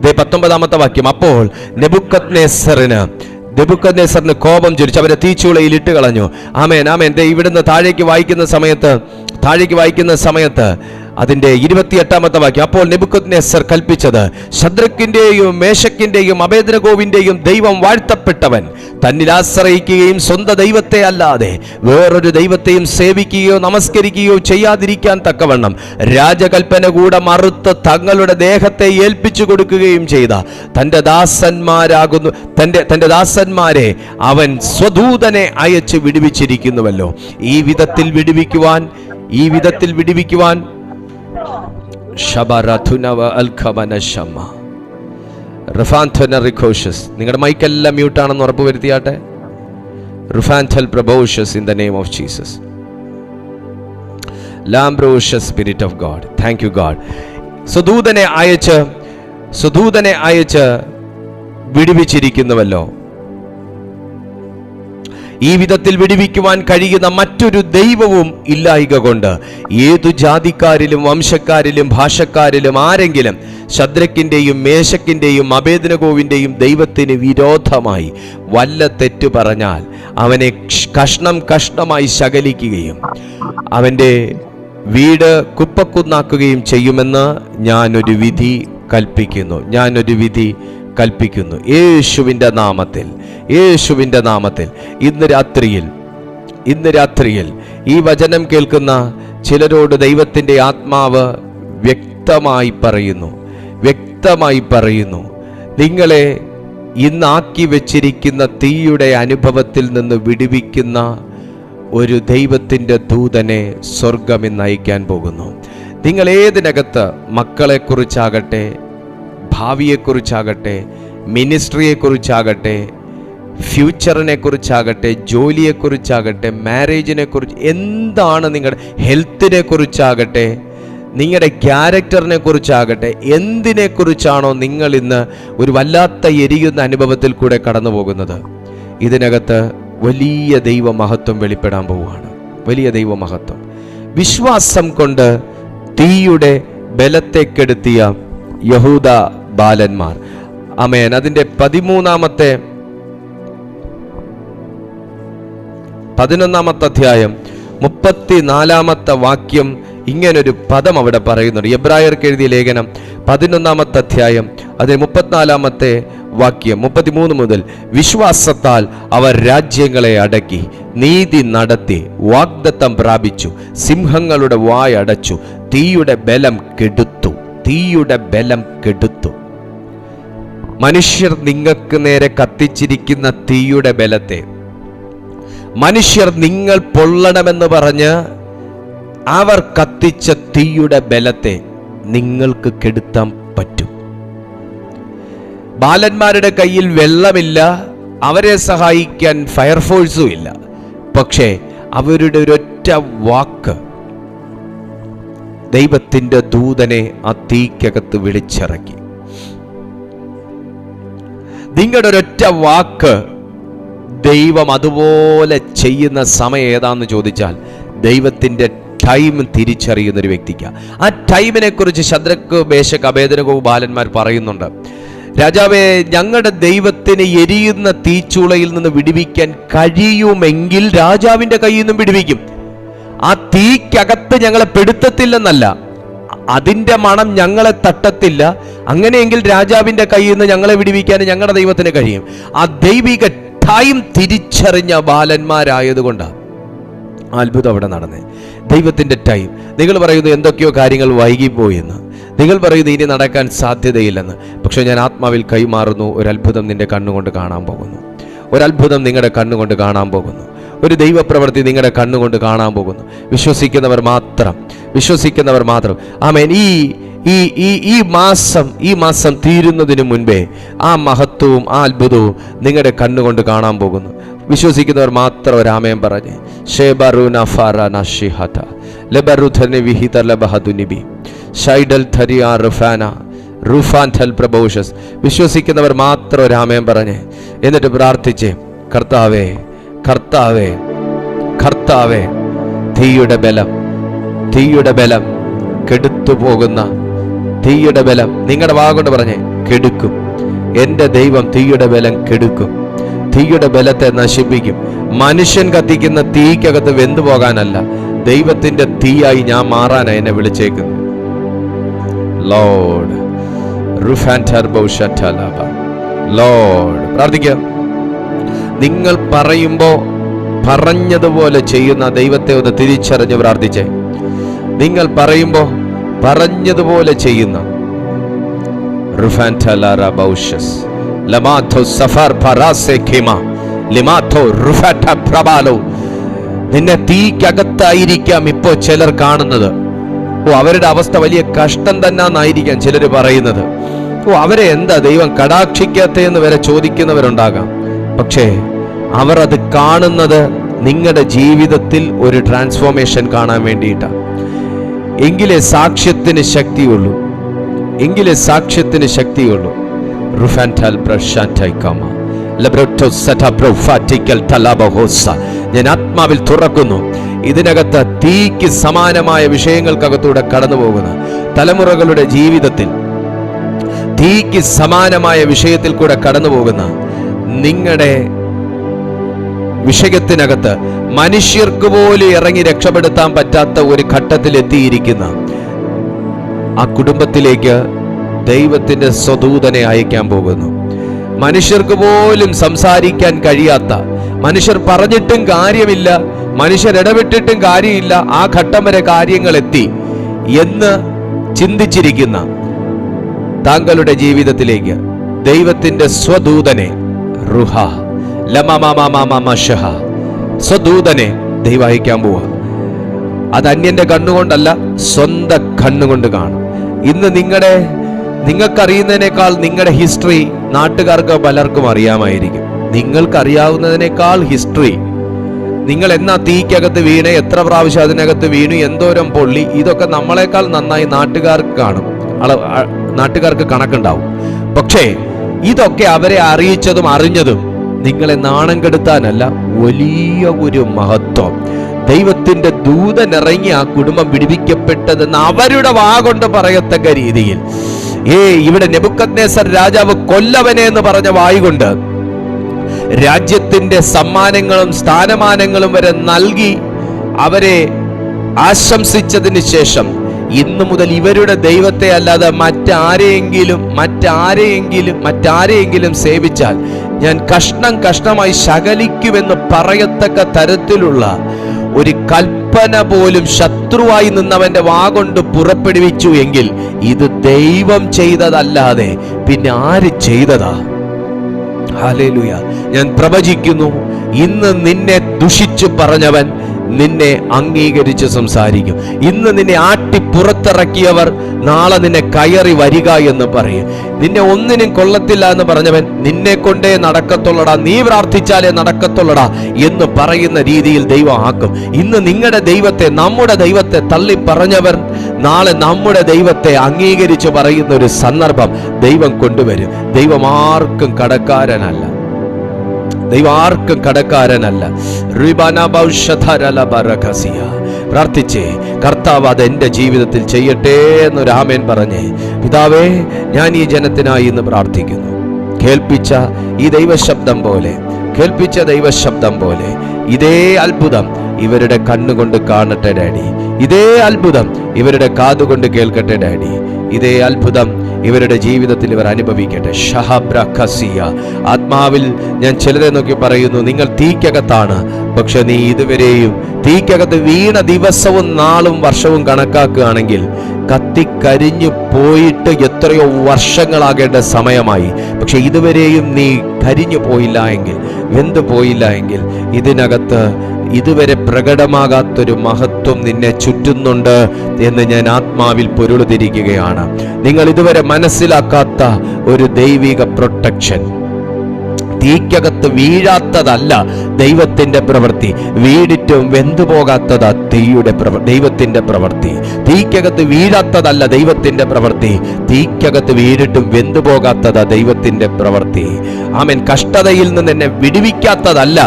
19-ാമത്തെ വാക്യം. അപ്പോൾ നെബൂഖദ്നേസറിന് കോപം ജ്വലിച്ചു, അവരെ തീച്ചൂളയിൽ ഇട്ട് കളഞ്ഞു. ആമേൻ ആമേൻ. ഇവിടുന്ന് താഴേക്ക് വായിക്കുന്ന സമയത്ത് അതിന്റെ 28-ാമത്തെ വാക്യം. അപ്പോൾ നെബൂഖദ്നേസർ കൽപ്പിച്ചത്, ശദ്രക്കിന്റെയും മേശക്കിന്റെയും അബേദ്നെഗോവിന്റെയും ദൈവം വാഴ്ത്തപ്പെട്ടവൻ, തന്നിൽ ആശ്രയിക്കുകയും സ്വന്തം ദൈവത്തെ അല്ലാതെ വേറൊരു ദൈവത്തെയും സേവിക്കുകയോ നമസ്കരിക്കുകയോ ചെയ്യാതിരിക്കാൻ തക്കവണ്ണം രാജകൽപ്പന കൂടെ മറുത്ത് തങ്ങളുടെ ദേഹത്തെ ഏൽപ്പിച്ചു കൊടുക്കുകയും ചെയ്ത തന്റെ ദാസന്മാരെ അവൻ സ്വദൂതനെ അയച്ച് വിടുവിച്ചിരിക്കുന്നുവല്ലോ. ഈ വിധത്തിൽ വിടുവിക്കുവാൻ നിങ്ങളുടെ മൈക്കെല്ലാം മ്യൂട്ടാണെന്ന് ഉറപ്പ് വരുത്തിയാട്ടെ. In the name of Jesus. ലാംബ്രോഷ്യസ് spirit of God. Thank you God. സ്വദൂതനെ അയച്ച് വിടുവിച്ചിരിക്കുന്നുവല്ലോ. ഈ വിധത്തിൽ വിടുവിക്കുവാൻ കഴിയുന്ന മറ്റൊരു ദൈവവും ഇല്ലായിക കൊണ്ട് ഏതു ജാതിക്കാരിലും വംശക്കാരിലും ഭാഷക്കാരിലും ആരെങ്കിലും ശദ്രക്കിന്റെയും മേശക്കിന്റെയും അബേദ്നെഗോവിന്റെയും ദൈവത്തിന് വിരോധമായി വല്ല തെറ്റു പറഞ്ഞാൽ അവനെ കഷ്ണമായി ശകലിക്കുകയും അവന്റെ വീട് കുപ്പക്കുന്നാക്കുകയും ചെയ്യുമെന്ന് ഞാനൊരു വിധി കൽപ്പിക്കുന്നു. യേശുവിൻ്റെ നാമത്തിൽ ഇന്ന് രാത്രിയിൽ ഈ വചനം കേൾക്കുന്ന ചിലരോട് ദൈവത്തിൻ്റെ ആത്മാവ് വ്യക്തമായി പറയുന്നു, നിങ്ങളെ ഇന്നാക്കി വെച്ചിരിക്കുന്ന തീയുടെ അനുഭവത്തിൽ നിന്ന് വിടുവിക്കുന്ന ഒരു ദൈവത്തിൻ്റെ ദൂതനെ സ്വർഗം ഇന്ന് അയക്കാൻ പോകുന്നു. നിങ്ങൾ ഏതിനകത്ത്, മക്കളെക്കുറിച്ചാകട്ടെ, ഭാവിയെക്കുറിച്ചാകട്ടെ, മിനിസ്ട്രിയെക്കുറിച്ചാകട്ടെ, ഫ്യൂച്ചറിനെ കുറിച്ചാകട്ടെ, ജോലിയെക്കുറിച്ചാകട്ടെ, മാരേജിനെ കുറിച്ച്, എന്താണ് നിങ്ങളുടെ ഹെൽത്തിനെ കുറിച്ചാകട്ടെ, നിങ്ങളുടെ ക്യാരക്ടറിനെ കുറിച്ചാകട്ടെ, എന്തിനെക്കുറിച്ചാണോ നിങ്ങൾ ഇന്ന് ഒരു വല്ലാത്ത എരിയുന്ന അനുഭവത്തിൽ കൂടെ കടന്നു പോകുന്നത്, ഇതിനകത്ത് വലിയ ദൈവമഹത്വം വെളിപ്പെടാൻ പോവുകയാണ്. വലിയ ദൈവമഹത്വം. വിശ്വാസം കൊണ്ട് തീയുടെ ബലത്തെ കെടുത്തിയ യഹൂദ ബാലന്മാർ. ആമേൻ. അതിൻ്റെ 11-ാമത്തെ അധ്യായം 34-ാമത്തെ വാക്യം ഇങ്ങനൊരു പദം അവിടെ പറയുന്നുണ്ട്. എബ്രായർക്ക് എഴുതിയ ലേഖനം 11-ാമത്തെ അധ്യായം അതിന് 34-ാമത്തെ വാക്യം 33 മുതൽ, വിശ്വാസത്താൽ അവർ രാജ്യങ്ങളെ അടക്കി, നീതി നടത്തി, വാഗ്ദത്തം പ്രാപിച്ചു, സിംഹങ്ങളുടെ വായടച്ചു, തീയുടെ ബലം കെടുത്തു. തീയുടെ ബലം കെടുത്തു. മനുഷ്യർ നിങ്ങൾക്ക് നേരെ കത്തിച്ചിരിക്കുന്ന തീയുടെ ബലത്തെ, മനുഷ്യർ നിങ്ങൾ പൊള്ളണമെന്ന് പറഞ്ഞ് അവർ കത്തിച്ച തീയുടെ ബലത്തെ നിങ്ങൾക്ക് കെടുത്താൻ പറ്റും. ബാലന്മാരുടെ കയ്യിൽ വെള്ളമില്ല, അവരെ സഹായിക്കാൻ ഫയർഫോഴ്സും ഇല്ല. പക്ഷേ അവരുടെ ഒരൊറ്റ വാക്ക് ദൈവത്തിൻ്റെ ദൂതനെ ആ തീക്കകത്ത് വിളിച്ചിറക്കി. നിങ്ങളുടെ ഒരൊറ്റ വാക്ക് ദൈവം അതുപോലെ ചെയ്യുന്ന സമയം ഏതാന്ന് ചോദിച്ചാൽ, ദൈവത്തിൻ്റെ ടൈം തിരിച്ചറിയുന്ന ഒരു വ്യക്തിക്ക് ആ ടൈമിനെ കുറിച്ച് ശദ്രക്ക്, മേശക്ക്, അബേദ്നെഗോ ബാലന്മാർ പറയുന്നുണ്ട്. രാജാവേ, ഞങ്ങളുടെ ദൈവത്തിന് എരിയുന്ന തീച്ചൂളയിൽ നിന്ന് വിടുവിക്കാൻ കഴിയുമെങ്കിൽ രാജാവിൻ്റെ കയ്യിൽ നിന്നും വിടുവിക്കും. ആ തീക്കകത്ത് ഞങ്ങളെ പെടുത്തത്തില്ലെന്നല്ല, അതിൻ്റെ മണം ഞങ്ങളെ തട്ടത്തില്ല. അങ്ങനെയെങ്കിൽ രാജാവിൻ്റെ കയ്യിൽ നിന്ന് ഞങ്ങളെ വിടുവിക്കാൻ ഞങ്ങളുടെ ദൈവത്തിന് കഴിയും. ആ ദൈവിക ടൈം തിരിച്ചറിഞ്ഞ ബാലന്മാരായതുകൊണ്ടാണ് അത്ഭുതം അവിടെ നടന്നേ. ദൈവത്തിൻ്റെ ടൈം. നിങ്ങൾ പറയുന്നു എന്തൊക്കെയോ കാര്യങ്ങൾ വൈകിപ്പോയെന്ന്, നിങ്ങൾ പറയുന്നു ഇനി നടക്കാൻ സാധ്യതയില്ലെന്ന്. പക്ഷെ ഞാൻ ആത്മാവിൽ കൈമാറുന്നു, ഒരു അത്ഭുതം നിന്റെ കണ്ണുകൊണ്ട് കാണാൻ പോകുന്നു. ഒരത്ഭുതം നിങ്ങളുടെ കണ്ണുകൊണ്ട് കാണാൻ പോകുന്നു. ഒരു ദൈവപ്രവൃത്തി നിങ്ങളുടെ കണ്ണുകൊണ്ട് കാണാൻ പോകുന്നു. വിശ്വസിക്കുന്നവർ മാത്രം. ആമേൻ. ഈ മാസം തീരുന്നതിന് മുൻപേ ആ മഹത്വവും ആ അത്ഭുതവും നിങ്ങളുടെ കണ്ണുകൊണ്ട് കാണാൻ പോകുന്നു. വിശ്വസിക്കുന്നവർ മാത്രം ഒരാമയം പറഞ്ഞ് വിശ്വസിക്കുന്നവർ മാത്രം ഒരാമയം പറഞ്ഞ് എന്നിട്ട് പ്രാർത്ഥിച്ച്, കർത്താവേ, കർത്താവേ, കർത്താവേ, തീയുടെ ബലം കെടുത്തു പോകുന്ന തീയുടെ ബലം, നിങ്ങളുടെ വാഗോണ്ട് പറഞ്ഞേ, കെടുക്കും. എൻ്റെ ദൈവം തീയുടെ ബലം കെടുക്കും. തീയുടെ ബലത്തെ നശിപ്പിക്കും. മനുഷ്യൻ കത്തിക്കുന്ന തീക്കകത്ത് വെന്തു പോകാനല്ല, ദൈവത്തിൻ്റെ തീയായി ഞാൻ മാറാനാണ് എന്നെ വിളിച്ചേക്കുന്നത്. ലോർഡ് പ്രാർത്ഥിക്കുക. നിങ്ങൾ പറയുമ്പോൾ പറഞ്ഞതുപോലെ ചെയ്യുന്ന ദൈവത്തെ ഒന്ന് തിരിച്ചറിഞ്ഞ് പ്രാർത്ഥിച്ചേ. നിങ്ങൾ പറയുമ്പോൾ പറഞ്ഞതുപോലെ ചെയ്യുന്ന നിന്നെ തീക്കകത്തായിരിക്കാം ഇപ്പോൾ ചിലർ കാണുന്നത്. അവരുടെ അവസ്ഥ വലിയ കഷ്ടം തന്നെന്നായിരിക്കാം ചിലർ പറയുന്നത്. അവരെ എന്താ ദൈവം കടാക്ഷിക്കാത്തതെന്ന് വരെ ചോദിക്കുന്നവരുണ്ടാകാം. പക്ഷേ അവർ അത് കാണുന്നത് നിങ്ങളുടെ ജീവിതത്തിൽ ഒരു ട്രാൻസ്ഫോർമേഷൻ കാണാൻ വേണ്ടിയിട്ടാണ്. എങ്കിലേ സാക്ഷ്യത്തിന് ശക്തിയുള്ളൂ. ഞാൻ ആത്മാവിൽ തുറക്കുന്നു. ഇതിനകത്ത് തീക്ക് സമാനമായ വിഷയങ്ങൾക്കകത്തൂടെ കടന്നു പോകുന്ന തലമുറകളുടെ ജീവിതത്തിൽ തീക്ക് സമാനമായ വിഷയത്തിൽ കൂടെ കടന്നു പോകുന്ന നിങ്ങളുടെ വിഷയത്തിനകത്ത് മനുഷ്യർക്ക് പോലും ഇറങ്ങി രക്ഷപ്പെടുത്താൻ പറ്റാത്ത ഒരു ഘട്ടത്തിൽ എത്തിയിരിക്കുന്ന ആ കുടുംബത്തിലേക്ക് ദൈവത്തിന്റെ സ്വദൂതനെ അയക്കാൻ പോകുന്നു. മനുഷ്യർക്ക് പോലും സംസാരിക്കാൻ കഴിയാത്ത, മനുഷ്യർ പറഞ്ഞിട്ടും കാര്യമില്ല, മനുഷ്യർ ഇടപെട്ടിട്ടും കാര്യമില്ല, ആ ഘട്ടം വരെ കാര്യങ്ങൾ എത്തി എന്ന് ചിന്തിച്ചിരിക്കുന്ന താങ്കളുടെ ജീവിതത്തിലേക്ക് ദൈവത്തിന്റെ സ്വദൂതനെ സ്വദൂതനെ ദൈവം അയക്കാൻ പോവുക. അത് അന്യന്റെ കണ്ണുകൊണ്ടല്ല, സ്വന്തം കണ്ണുകൊണ്ട് കാണും. ഇന്ന് നിങ്ങൾക്കറിയുന്നതിനേക്കാൾ നിങ്ങളുടെ ഹിസ്റ്ററി നാട്ടുകാർക്ക് പലർക്കും അറിയാമായിരിക്കും. നിങ്ങൾക്കറിയാവുന്നതിനേക്കാൾ ഹിസ്റ്ററി, നിങ്ങൾ എന്നാ തീക്കകത്ത് വീണ്, എത്ര പ്രാവശ്യം അതിനകത്ത് വീണു, എന്തോരം പൊള്ളി, ഇതൊക്കെ നമ്മളെക്കാൾ നന്നായി നാട്ടുകാർക്ക് കാണും, നാട്ടുകാർക്ക് കണക്കുണ്ടാവും. പക്ഷേ ഇതൊക്കെ അവരെ അറിയിച്ചതും അറിഞ്ഞതും നിങ്ങളെ നാണം കെടുത്താനല്ല, വലിയ ഒരു മഹത്വം. ദൈവത്തിന്റെ ദൂതൻ ഇറങ്ങി ആ കുടുംബം വിടുവിക്കപ്പെട്ടതെന്ന് അവരുടെ വാ കൊണ്ട് പറയത്തക്ക രീതിയിൽ, ഇവിടെ നെബൂഖദ്നേസർ രാജാവ് കൊല്ലവനെ എന്ന് പറഞ്ഞ വായുകൊണ്ട് രാജ്യത്തിന്റെ സമ്മാനങ്ങളും സ്ഥാനമാനങ്ങളും വരെ നൽകി അവരെ ആശംസിച്ചതിന് ശേഷം, ഇന്നു മുതൽ ഇവരുടെ ദൈവത്തെ അല്ലാതെ മറ്റാരെയെങ്കിലും സേവിച്ചാൽ ഞാൻ കഷ്ണം കഷ്ണമായി ശകലിക്കുമെന്ന് പറയത്തക്ക തരത്തിലുള്ള ഒരു കൽപ്പന പോലും ശത്രുവായി നിന്നവന്റെ വാ കൊണ്ട് പുറപ്പെടുവിച്ചു എങ്കിൽ ഇത് ദൈവം ചെയ്തതല്ലാതെ പിന്നെ ആര് ചെയ്തതാ? ഹല്ലേലൂയ. ഞാൻ പ്രവചിക്കുന്നു, ഇന്ന് നിന്നെ ദുഷിച്ചു പറഞ്ഞവൻ നിന്നെ അംഗീകരിച്ച് സംസാരിക്കും. ഇന്ന് നിന്നെ ആട്ടി പുറത്തിറക്കിയവർ നാളെ നിന്നെ കയറി വരിക എന്ന് പറയും. നിന്നെ ഒന്നിനും കൊള്ളത്തില്ല എന്ന് പറഞ്ഞവൻ നിന്നെ കൊണ്ടേ നടക്കത്തുള്ളടാ, നീ പ്രാർത്ഥിച്ചാലേ നടക്കത്തുള്ളടാ എന്ന് പറയുന്ന രീതിയിൽ ദൈവം ആക്കും. ഇന്ന് നിങ്ങളുടെ ദൈവത്തെ, നമ്മുടെ ദൈവത്തെ തള്ളി പറഞ്ഞവർ നാളെ നമ്മുടെ ദൈവത്തെ അംഗീകരിച്ച് പറയുന്ന ഒരു സന്ദർഭം ദൈവം കൊണ്ടുവരും. ദൈവം ആർക്കും കടക്കാരനല്ല, പ്രാർത്ഥിച്ചേ, കർത്താവ് അത് എൻ്റെ ജീവിതത്തിൽ ചെയ്യട്ടെ എന്നൊരു ആമേൻ പറഞ്ഞേ. പിതാവേ, ഞാൻ ഈ ജനത്തിനായി ഇന്ന് പ്രാർത്ഥിക്കുന്നു. കേൾപ്പിച്ച ദൈവശബ്ദം പോലെ ഇതേ അത്ഭുതം ഇവരുടെ കണ്ണുകൊണ്ട് കാണട്ടെ ഡാഡി. ഇതേ അത്ഭുതം ഇവരുടെ കാതുകൊണ്ട് കേൾക്കട്ടെ ഡാഡി. ഇതേ അത്ഭുതം ഇവരുടെ ജീവിതത്തിൽ ഇവർ അനുഭവിക്കട്ടെ. ആത്മാവിൽ ഞാൻ ചിലരെ നോക്കി പറയുന്നു, നിങ്ങൾ തീക്കകത്താണ്, പക്ഷെ നീ ഇതുവരെയും തീക്കകത്ത് വീണ ദിവസവും നാളും വർഷവും കണക്കാക്കുകയാണെങ്കിൽ കത്തിക്കരിഞ്ഞു പോയിട്ട് എത്രയോ വർഷങ്ങളാകേണ്ട സമയമായി. പക്ഷെ ഇതുവരെയും നീ കരിഞ്ഞു പോയില്ല എങ്കിൽ, വെന്തു പോയില്ല എങ്കിൽ, ഇതിനകത്ത് ഇതുവരെ പ്രകടമാകാത്തൊരു മഹത്വം നിന്നെ ചുറ്റുന്നുണ്ട് എന്ന് ഞാൻ ആത്മാവിൽ പൊരുളുതിരിക്കുകയാണ്. നിങ്ങൾ ഇതുവരെ മനസ്സിലാക്കാത്ത ഒരു ദൈവിക പ്രൊട്ടക്ഷൻ. തീക്കകത്ത് വീഴാത്തതല്ല ദൈവത്തിന്റെ പ്രവൃത്തി, വീടിറ്റും വെന്തുപോകാത്തതാ ദൈവത്തിന്റെ പ്രവൃത്തി. തീക്കകത്ത് വീഴാത്തതല്ല ദൈവത്തിന്റെ പ്രവൃത്തി, തീക്കകത്ത് വീടിട്ടും വെന്തുപോകാത്തതാ ദൈവത്തിന്റെ പ്രവൃത്തി. ആമേൻ. കഷ്ടതയിൽ നിന്ന് എന്നെ വിടുവിക്കാത്തതല്ല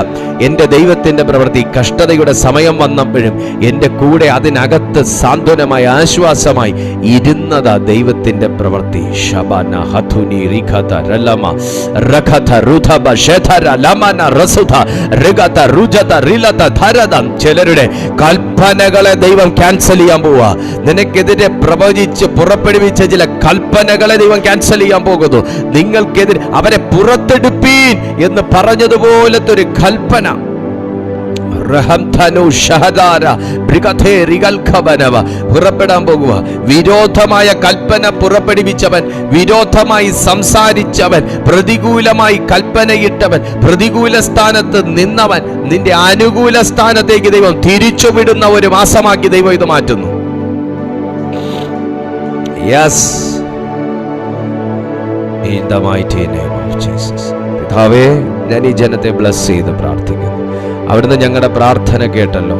എൻ്റെ ദൈവത്തിന്റെ പ്രവൃത്തി. കഷ്ടതയുടെ സമയം വന്നപ്പോഴും എൻ്റെ കൂടെ അതിനകത്ത് സാന്ത്വനമായി ആശ്വാസമായി ഇരുന്നതാ ദൈവത്തിന്റെ പ്രവൃത്തി. ശബന ഹതുനി റിഖത രലമ രഖത രുധബ ശതര ലമന റസുധ ഋഗത രുജത റിലത ധരദം. ചിലരുടെ കൽപ്പനകളെ ദൈവം ക്യാൻസൽ ചെയ്യാൻ പോവാ. നിനക്കെതിരെ പ്രവചിച്ച് പുറപ്പെടുവിച്ച ചില കൽപ്പനകളെ ദൈവം ക്യാൻസൽ ചെയ്യാൻ പോകുന്നു. നിങ്ങൾക്കെതിരെ അവരെ പുറത്തെടുപ്പീൻ എന്ന് പറഞ്ഞതുപോലത്തെ ഒരു കൽപ്പന പുറപ്പെടാൻ പോകുക. വിരോധമായ കൽപ്പന പുറപ്പെടുവിച്ചവൻ, വിരോധമായി സംസാരിച്ചവൻ, പ്രതികൂലമായി കൽപ്പനയിട്ടവൻ, പ്രതികൂല സ്ഥാനത്ത് നിന്നവൻ നിന്റെ അനുകൂല സ്ഥാനത്തേക്ക് ദൈവം തിരിച്ചുവിടുന്ന ഒരു മാസമാക്കി ദൈവം ഇത് മാറ്റുന്നു. Yes, in the mighty name of Jesus. പിതാവേ, ഞാൻ ഈ ജനത്തെ ബ്ലസ് ചെയ്ത് പ്രാർത്ഥിക്കുന്നു. അവിടുന്ന് ഞങ്ങളുടെ പ്രാർത്ഥന കേട്ടല്ലോ,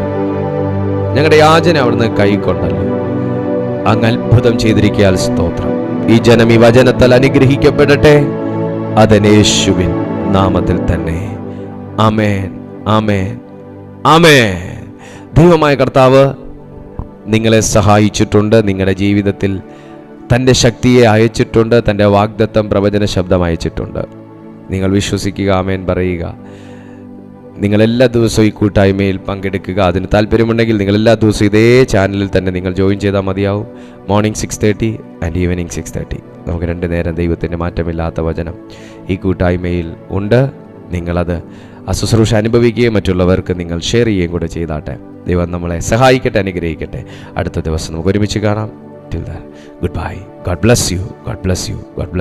ഞങ്ങളുടെ യാചന അവിടുന്ന് കൈക്കൊണ്ടല്ലോ. അങ്ങ് അത്ഭുതം ചെയ്തിരിക്കാൻ സ്തോത്രം. ഈ ജനം ഈ വചനത്താൽ അനുഗ്രഹിക്കപ്പെടട്ടെ, യേശുവിൻ നാമത്തിൽ തന്നെ. ആമേൻ, ആമേൻ, ആമേൻ. ദൈവമായ കർത്താവ് നിങ്ങളെ സഹായിച്ചിട്ടുണ്ട്. നിങ്ങളുടെ ജീവിതത്തിൽ തൻ്റെ ശക്തിയെ അയച്ചിട്ടുണ്ട്. തൻ്റെ വാഗ്ദത്തം പ്രവചന ശബ്ദം അയച്ചിട്ടുണ്ട്. നിങ്ങൾ വിശ്വസിക്കുക, ആമേൻ പറയുക. നിങ്ങളെല്ലാ ദിവസവും ഈ കൂട്ടായ്മയിൽ പങ്കെടുക്കുക. അതിന് താല്പര്യമുണ്ടെങ്കിൽ നിങ്ങളെല്ലാ ദിവസവും ഇതേ ചാനലിൽ തന്നെ നിങ്ങൾ ജോയിൻ ചെയ്താൽ മതിയാവും. മോർണിംഗ് 6:30 ആൻഡ് ഈവനിങ് 6:30 നമുക്ക് 2 നേരം ദൈവത്തിൻ്റെ മാറ്റമില്ലാത്ത വചനം ഈ കൂട്ടായ്മയിൽ ഉണ്ട്. നിങ്ങളത് ശുശ്രൂഷ അനുഭവിക്കുകയും മറ്റുള്ളവർക്ക് നിങ്ങൾ ഷെയർ ചെയ്യുകയും കൂടെ ചെയ്താട്ടെ. ദൈവം നമ്മളെ സഹായിക്കട്ടെ, അനുഗ്രഹിക്കട്ടെ. അടുത്ത ദിവസം നമുക്ക് ഒരുമിച്ച് കാണാം. Till then, goodbye. God bless you. God bless you. God bless you.